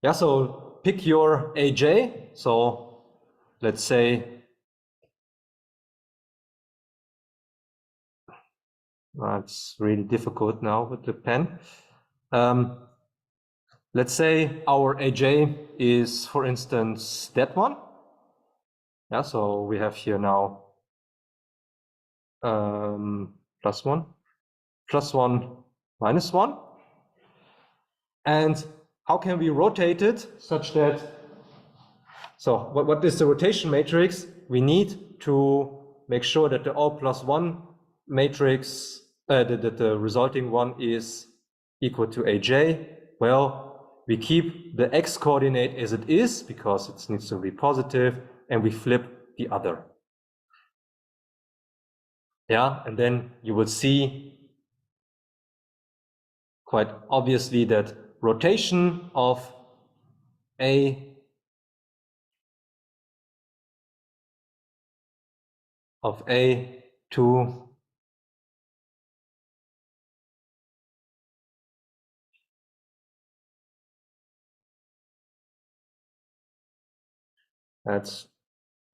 yeah, so pick your aj. So let's say It's really difficult now with the pen. Let's say our AJ is, for instance, that one. Yeah, so we have here now plus 1, minus 1. And how can we rotate it such that, so what is the rotation matrix? We need to make sure that the all plus 1 matrix, that the resulting one is equal to AJ. Well, we keep the x coordinate as it is because it needs to be positive, and we flip the other. Yeah, and then you will see quite obviously that rotation of A to that's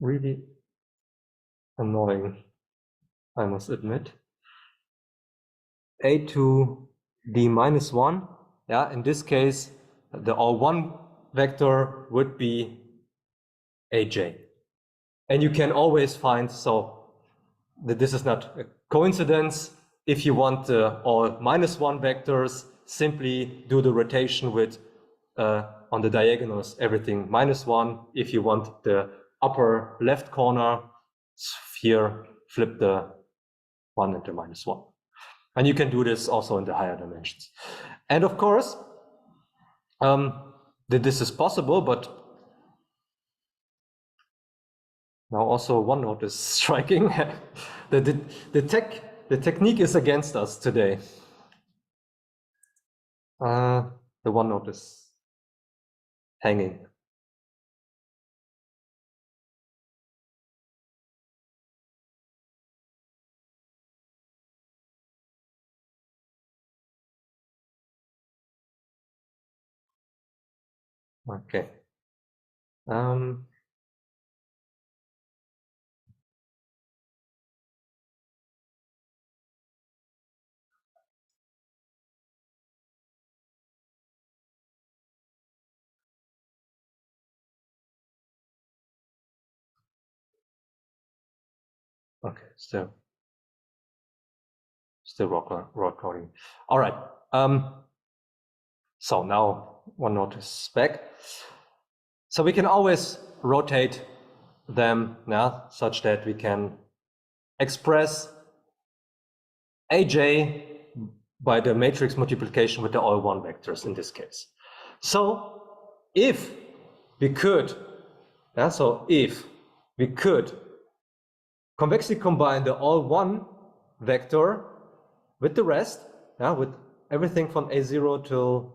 really annoying, I must admit. A to D minus 1, yeah, in this case, the all1 vector would be AJ. And you can always find, so that this is not a coincidence. If you want the all minus 1 vectors, simply do the rotation with on the diagonals everything minus 1. If you want the upper left corner here, flip the 1 into minus 1. And you can do this also in the higher dimensions. And of course, this is possible, but now also one note is striking. The technique is against us today. The one note is hanging. Okay. Okay, still recording. All right. So now one note is back. So we can always rotate them now such that we can express AJ by the matrix multiplication with the all1 vectors in this case. So if we could, convexly combine the all1 vector with the rest, with everything from A0 till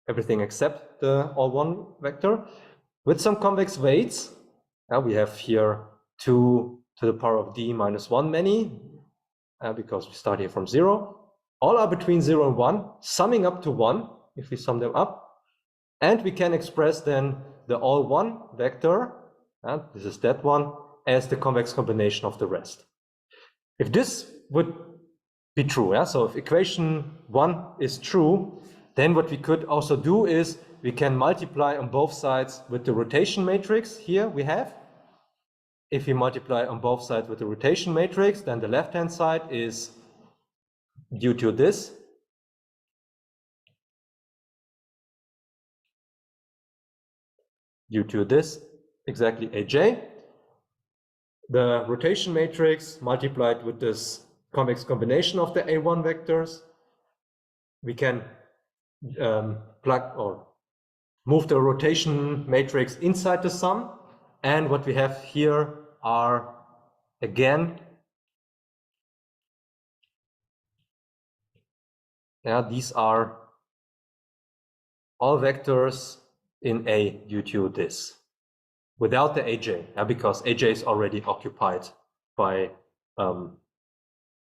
everything except the all1 vector, with some convex weights. We have here 2 to the power of D minus 1 many, because we start here from 0. All are between 0 and 1, summing up to 1, if we sum them up. And we can express then the all1 vector, this is that one, as the convex combination of the rest. If this would be true, so if equation 1 is true, then what we could also do is we can multiply on both sides with the rotation matrix here we have. If we multiply on both sides with the rotation matrix, then the left-hand side is due to this. Due to this, exactly AJ. The rotation matrix multiplied with this convex combination of the A1 vectors. We can plug or move the rotation matrix inside the sum. And what we have here are, again, these are all vectors in A due to this, without the AJ, because AJ is already occupied by,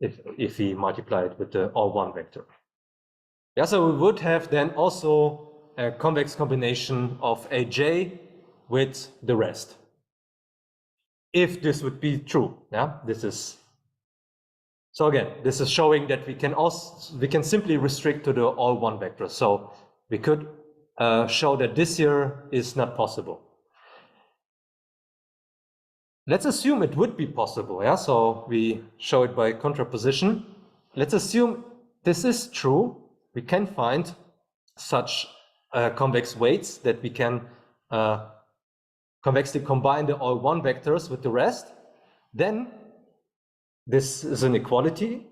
if we multiply it with the all1 vector. So we would have then also a convex combination of AJ with the rest. If this would be true, this is So again, this is showing that we can simply restrict to the all one vector. So we could show that this here is not possible. Let's assume it would be possible, yeah? So we show it by contraposition. Let's assume this is true. We can find such convex weights that we can convexly combine the all one vectors with the rest. Then this is an equality.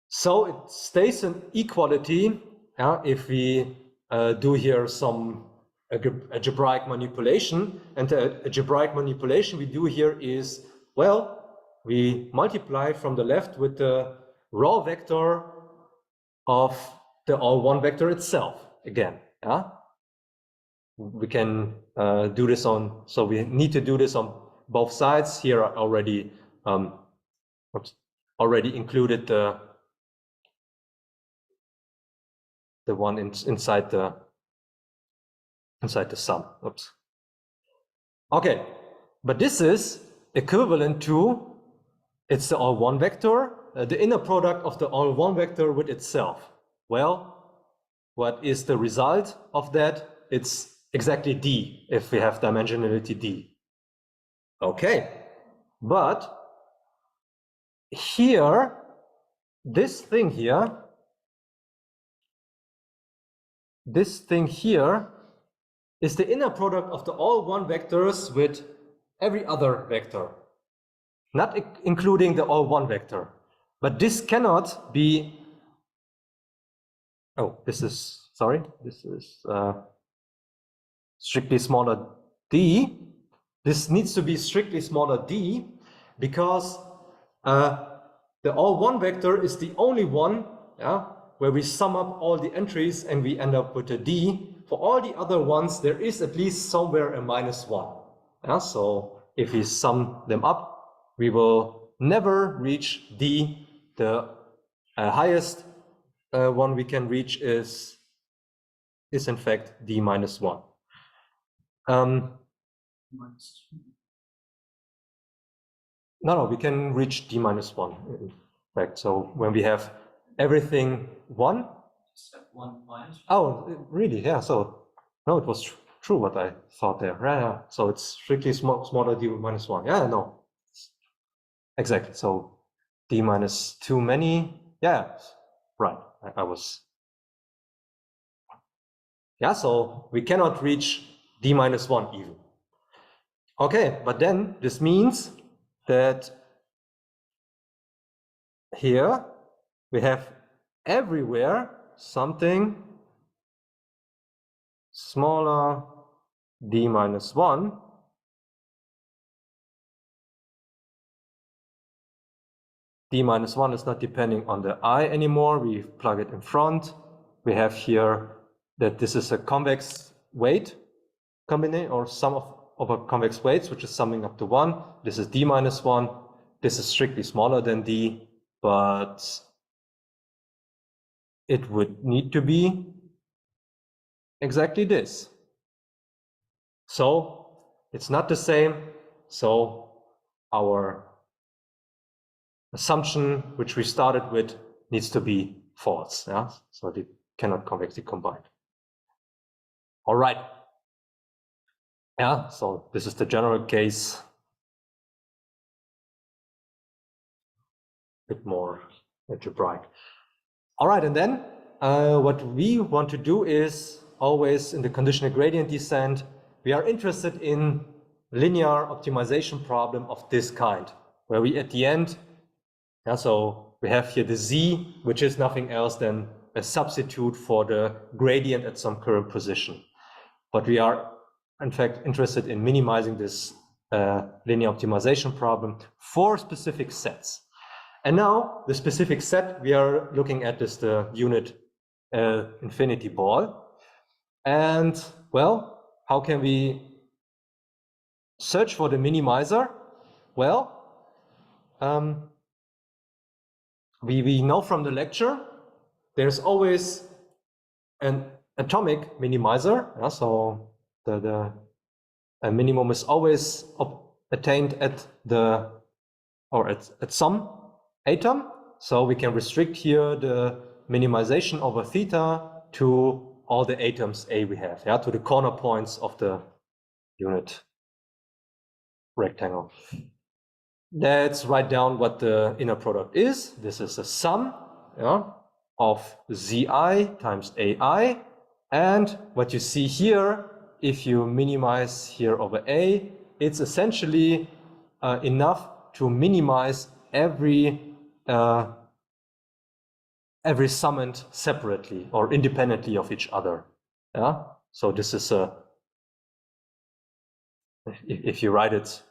So it stays an equality if we do here some algebraic manipulation. And the algebraic manipulation we do here is, well, we multiply from the left with the raw vector of the all one vector itself again. We can do this on, so we need to do this on both sides. Here I already included the one inside the sum. Oops. Okay, but this is equivalent to, it's the all one vector, the inner product of the all one vector with itself. Well, what is the result of that? It's exactly D if we have dimensionality D. Okay, but here, this thing here is the inner product of the all one vectors with every other vector, not including the all one vector. But this cannot be, this is strictly smaller d. This needs to be strictly smaller d because the all one vector is the only one where we sum up all the entries and we end up with a d. For all the other ones, there is at least somewhere a -1. So if we sum them up, we will never reach d. The highest one we can reach is in fact d -1. No, we can reach d -1 in fact. So when we have everything 1. Step 1 minus. Oh, really? Yeah. So no, it was true what I thought there. Yeah. So it's strictly smaller d -1. Yeah. No. Exactly. So d minus too many. Yeah. Right. I was. Yeah. So we cannot reach d -1 even. Okay, but then this means that here we have everywhere something smaller d -1. D -1 is not depending on the I anymore. We plug it in front. We have here that this is a convex weight combination or sum of a convex weights, which is summing up to 1. This is d -1. This is strictly smaller than d, but it would need to be exactly this. So it's not the same. So our assumption, which we started with, needs to be false. Yeah, so they cannot convexly combine. All right. Yeah, so this is the general case. A bit more algebraic. All right, and then what we want to do is always in the conditional gradient descent, we are interested in linear optimization problem of this kind, where we at the end, so we have here the z, which is nothing else than a substitute for the gradient at some current position. But we are in fact interested in minimizing this linear optimization problem for specific sets. And now the specific set we are looking at is the unit infinity ball. And well, how can we search for the minimizer? Well, we know from the lecture there's always an atomic minimizer. So the minimum is always attained at the at some atom. So we can restrict here the minimization over theta to all the atoms A we have, yeah, to the corner points of the unit rectangle. Let's write down what the inner product is. This is a sum, yeah, of Zi times Ai. And what you see here, if you minimize here over A, it's essentially enough to minimize every summand separately or independently of each other. Yeah. So this is if you write it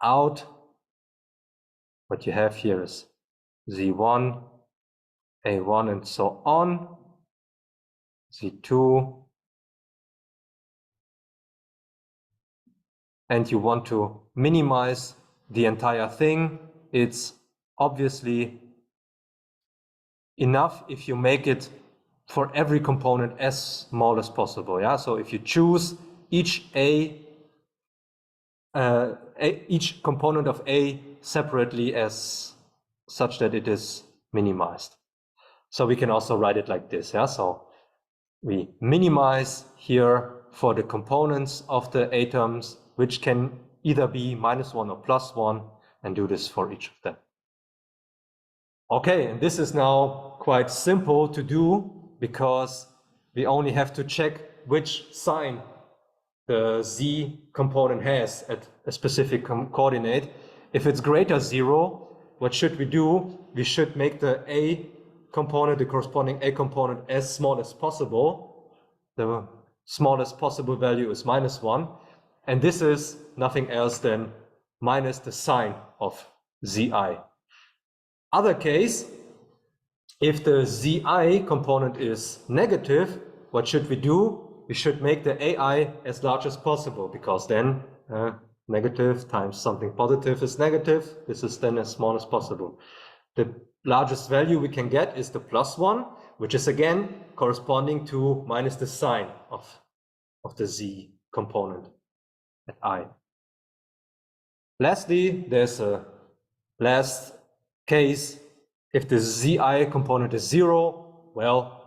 out, what you have here is Z1, A1, and so on, Z2, and you want to minimize the entire thing. It's obviously enough if you make it for every component as small as possible. Yeah. So if you choose each each component of A separately as such that it is minimized. So we can also write it like this. Yeah. So we minimize here for the components of the atoms, which can either be -1 or +1, and do this for each of them. Okay, and this is now quite simple to do because we only have to check which sign the Z component has at a specific coordinate. If it's greater 0, what should we do? We should make the A component, the corresponding A component, as small as possible. The smallest possible value is -1. And this is nothing else than minus the sign of Zi. Other case, if the Zi component is negative, what should we do? We should make the Ai as large as possible, because then negative times something positive is negative. This is then as small as possible. The largest value we can get is the +1, which is again corresponding to minus the sign of the Z component at I. Lastly, there's a last case. If the Zi component is 0, well,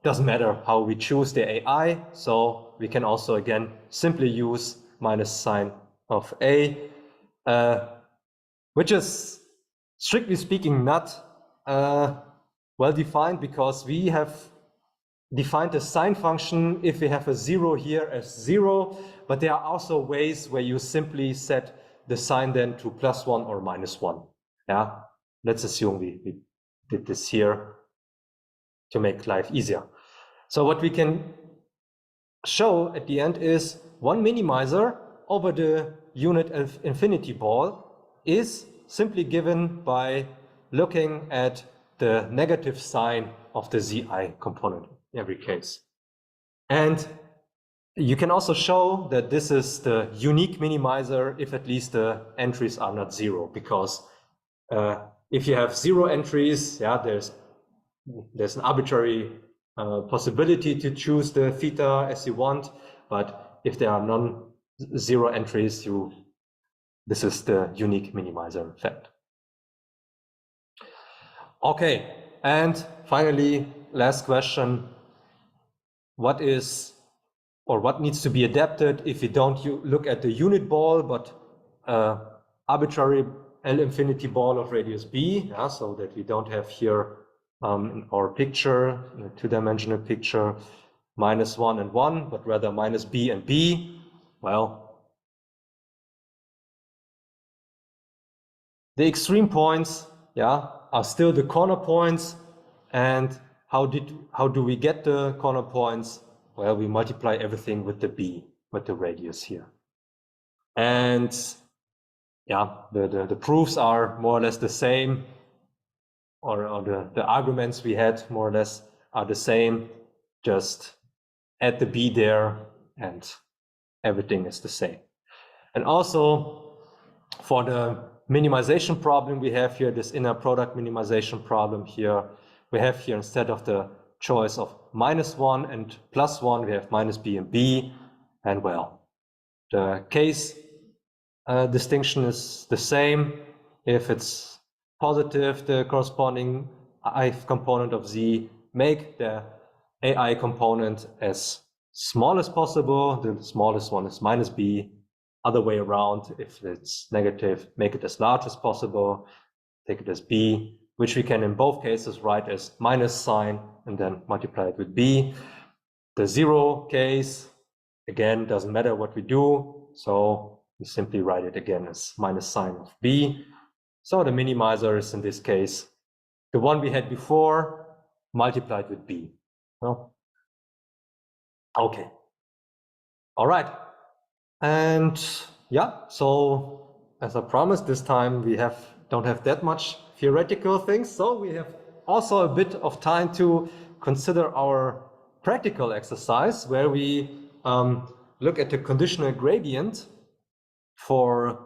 doesn't matter how we choose the Ai, so we can also again simply use minus sign of A, which is strictly speaking not well defined, because we have defined the sign function if we have a 0 here as 0, but there are also ways where you simply set the sign then to +1 or -1. Yeah, let's assume we did this here to make life easier. So what we can show at the end is one minimizer over the unit of infinity ball is simply given by looking at the negative sign of the Zi component in every case. And you can also show that this is the unique minimizer if at least the entries are not 0, because if you have 0 entries, yeah, there's an arbitrary possibility to choose the theta as you want, but if there are non-0 entries, this is the unique minimizer effect. Okay, and finally, last question: what needs to be adapted if you don't look at the unit ball, but arbitrary L infinity ball of radius b, yeah, so that we don't have here in our picture, in a two-dimensional picture, -1 and 1, but rather -b and b. Well, the extreme points, yeah, are still the corner points. And how do we get the corner points? Well, we multiply everything with the b, with the radius here. And yeah, the proofs are more or less the same, or the arguments we had more or less are the same. Just add the b there and everything is the same. And also for the minimization problem we have here, this inner product minimization problem here, we have here, instead of the choice of -1 and +1, we have -b and b. And well, the case distinction is the same. If it's positive the corresponding I component of Z, make the AI component as small as possible. The smallest one is minus B. Other way around, if it's negative, make it as large as possible, take it as B, which we can in both cases write as minus sign and then multiply it with B. The zero case, again, doesn't matter what we do, so we simply write it again as minus sign of B. So the minimizer is in this case the one we had before multiplied with B. No? Okay. All right. And yeah, so as I promised, this time we don't have that much theoretical things, so we have also a bit of time to consider our practical exercise where we look at the conditional gradient for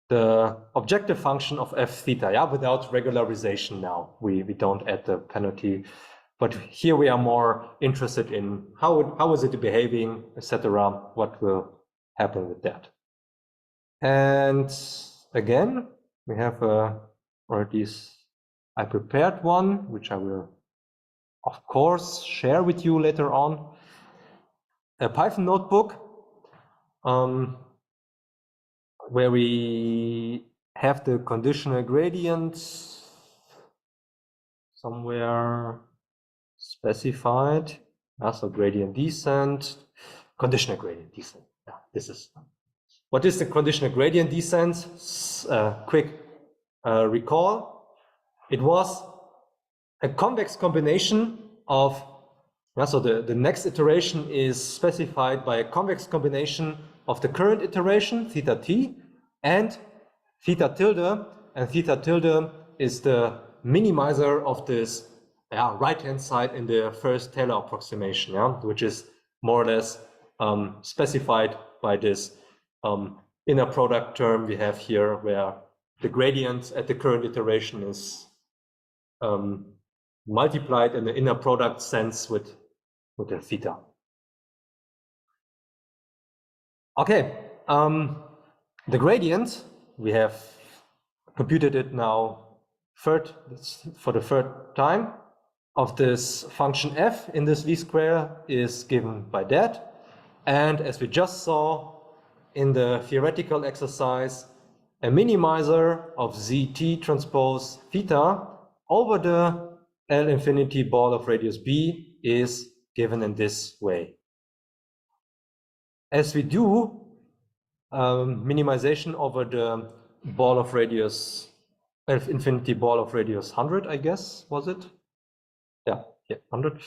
the objective function of f theta, yeah, without regularization now. We don't add the penalty, but here we are more interested in how is it behaving, etc. What will happen with that. And again, we have I prepared one, which I will, of course, share with you later on. A Python notebook where we have the conditional gradient somewhere specified. So gradient descent, conditional gradient descent. Yeah, this is. What is the conditional gradient descent? Quick recall. It was a convex combination of, so the next iteration is specified by a convex combination of the current iteration, theta t, and theta tilde, and theta tilde is the minimizer of this right-hand side in the first Taylor approximation, which is more or less specified by this inner product term we have here, where the gradient at the current iteration is multiplied in the inner product sense with the theta. Okay, the gradient, we have computed it now for the third time, of this function f in this v square is given by that. And as we just saw in the theoretical exercise, a minimizer of zt transpose theta over the L infinity ball of radius b is given in this way. As we do minimization over the ball of radius, L infinity ball of radius 100, I guess, was it? Yeah, 100.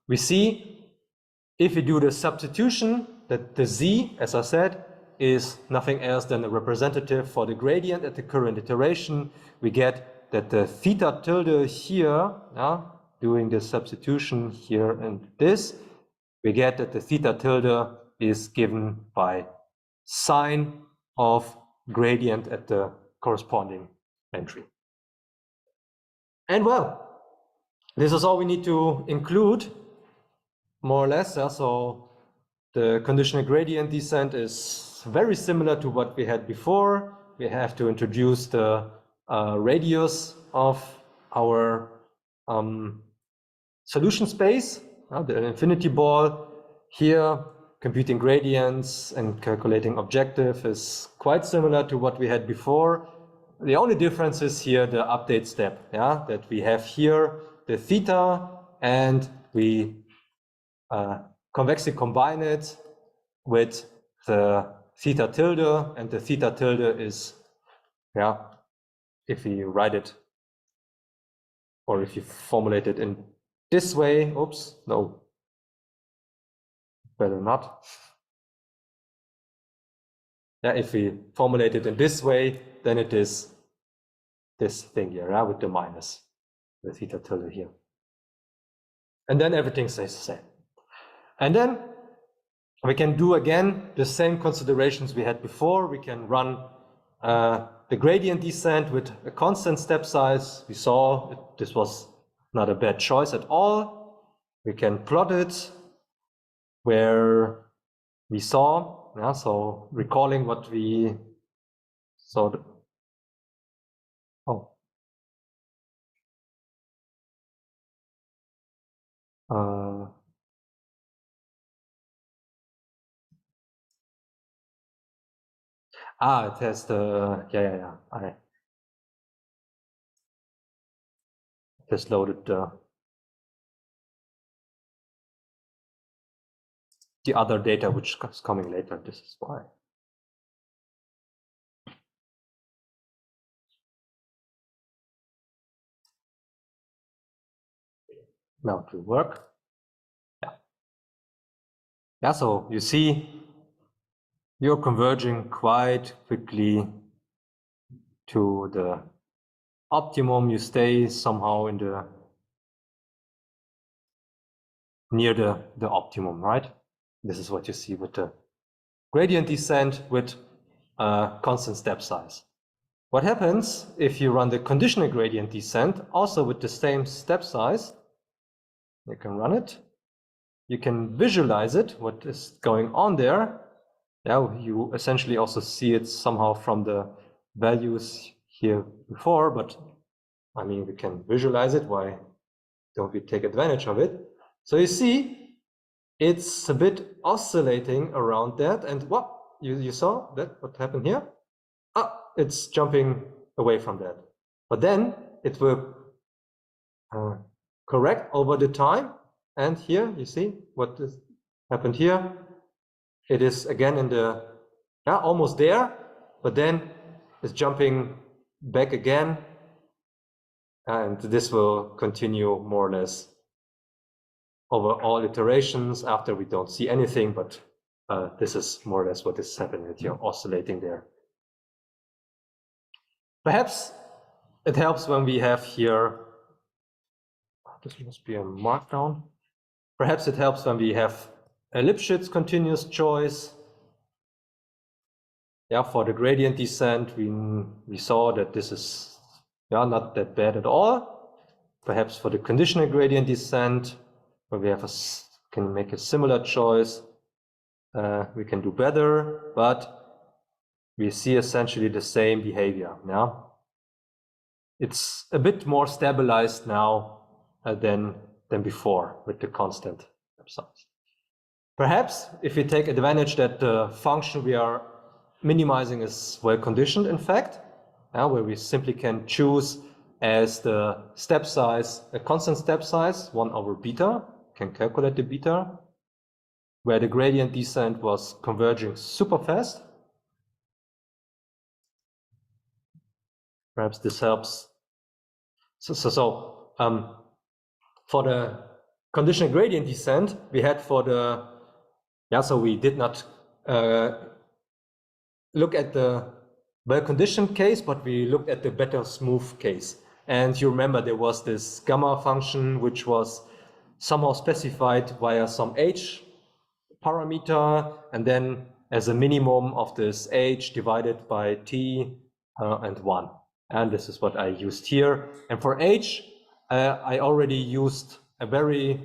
We see if we do the substitution that the z, as I said, is nothing else than a representative for the gradient at the current iteration. We get that the theta tilde here, doing the substitution here and this, we get that the theta tilde is given by sine of gradient at the corresponding entry. And well, this is all we need to include, more or less. So the conditional gradient descent is very similar to what we had before. We have to introduce the radius of our solution space, the infinity ball. Here, computing gradients and calculating objective is quite similar to what we had before. The only difference is here the update step, that we have here the theta and we convexly combine it with the theta tilde, and the theta tilde is, if we write it or if you formulate it in this way, oops, no, better not. If we formulate it in this way, then it is this thing here, with the minus, the theta tilde here. And then everything stays the same. And then we can do again the same considerations we had before. We can run the gradient descent with a constant step size. We saw this was not a bad choice at all. We can plot it where we saw, so recalling what we saw. It has the, yeah. I just loaded the other data which is coming later. This is why. Now it will work. Yeah, so you see you're converging quite quickly to the optimum. You stay somehow in the near the optimum, right? This is what you see with the gradient descent with constant step size. What happens if you run the conditional gradient descent also with the same step size? You can run it. You can visualize it, what is going on there. Yeah, you essentially also see it somehow from the values here before, but I mean, we can visualize it. Why don't we take advantage of it? So you see, it's a bit oscillating around that. And what you saw that what happened here? It's jumping away from that. But then it will correct over the time. And here you see what happened here. It is again in the, almost there, but then it's jumping back again. And this will continue more or less over all iterations after we don't see anything, but this is more or less what is happening, that you're oscillating there. Perhaps it helps when we have here, this must be a markdown. Perhaps it helps when we have a Lipschitz continuous choice. Yeah, for the gradient descent, we saw that this is not that bad at all. Perhaps for the conditional gradient descent, where we have can make a similar choice, we can do better, but we see essentially the same behavior. Now, it's a bit more stabilized now than before with the constant size. Perhaps if we take advantage that the function we are minimizing is well conditioned, in fact, where we simply can choose as the step size, a constant step size, 1 over beta, can calculate the beta, where the gradient descent was converging super fast. Perhaps this helps. For the conditional gradient descent, we had for the, so we did not look at the well-conditioned case, but we looked at the better smooth case. And you remember there was this gamma function, which was somehow specified via some h parameter, and then as a minimum of this h divided by t and 1. And this is what I used here. And for h, I already used a very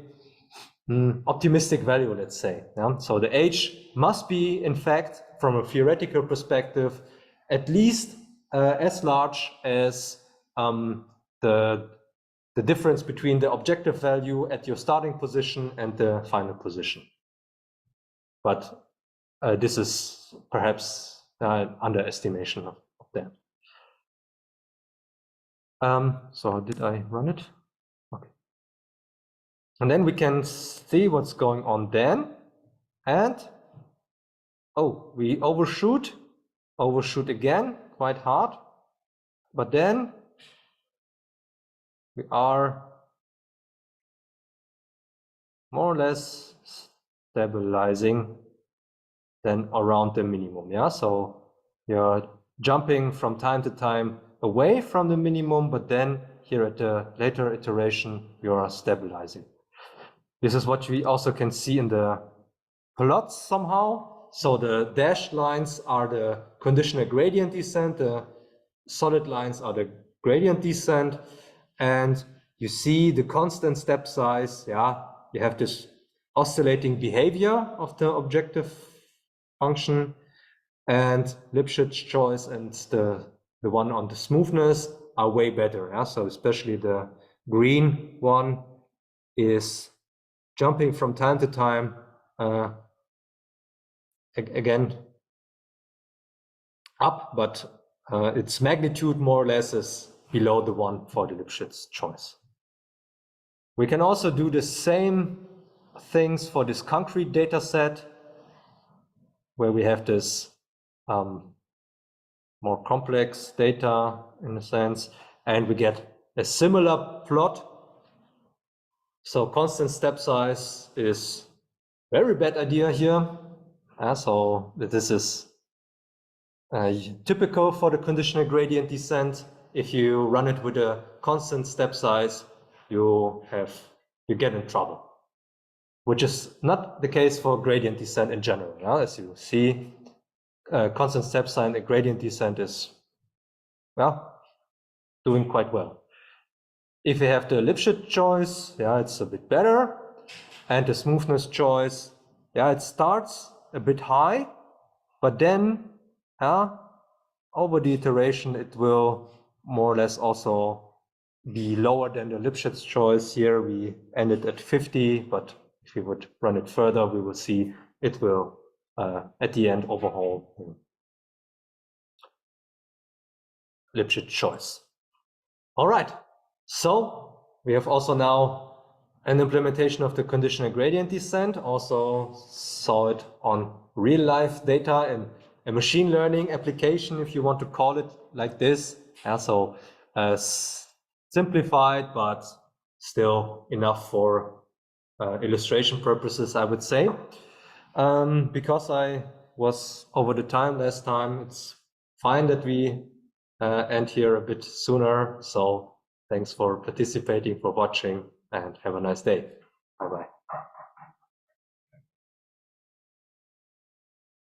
optimistic value, let's say. So the h must be, in fact, from a theoretical perspective, at least as large as the difference between the objective value at your starting position and the final position. But this is perhaps underestimation of that. So did I run it? Okay. And then we can see what's going on then. And, we overshoot again quite hard. But then we are more or less stabilizing then around the minimum. So you're jumping from time to time away from the minimum, but then here at the later iteration, you are stabilizing. This is what we also can see in the plots somehow. So the dashed lines are the conditional gradient descent, the solid lines are the gradient descent, and you see the constant step size. You have this oscillating behavior of the objective function, and Lipschitz choice and the one on the smoothness are way better. So especially the green one is jumping from time to time, again, up, but its magnitude more or less is below the one for the Lipschitz choice. We can also do the same things for this concrete data set, where we have this more complex data in a sense, and we get a similar plot. So constant step size is a very bad idea here. So this is typical for the conditional gradient descent. If you run it with a constant step size, you get in trouble, which is not the case for gradient descent in general. As you see, constant step size and gradient descent is, well, doing quite well. If you have the Lipschitz choice, it's a bit better. And the smoothness choice, it starts a bit high, but then over the iteration, it will more or less also be lower than the Lipschitz choice. Here we ended at 50, but if we would run it further, we will see it will at the end overhaul Lipschitz choice. All right, so we have also now an implementation of the conditional gradient descent, also saw it on real life data in a machine learning application, if you want to call it like this. So simplified, but still enough for illustration purposes, I would say. Because I was over the time last time, it's fine that we end here a bit sooner. So thanks for participating, for watching, and have a nice day. Bye-bye.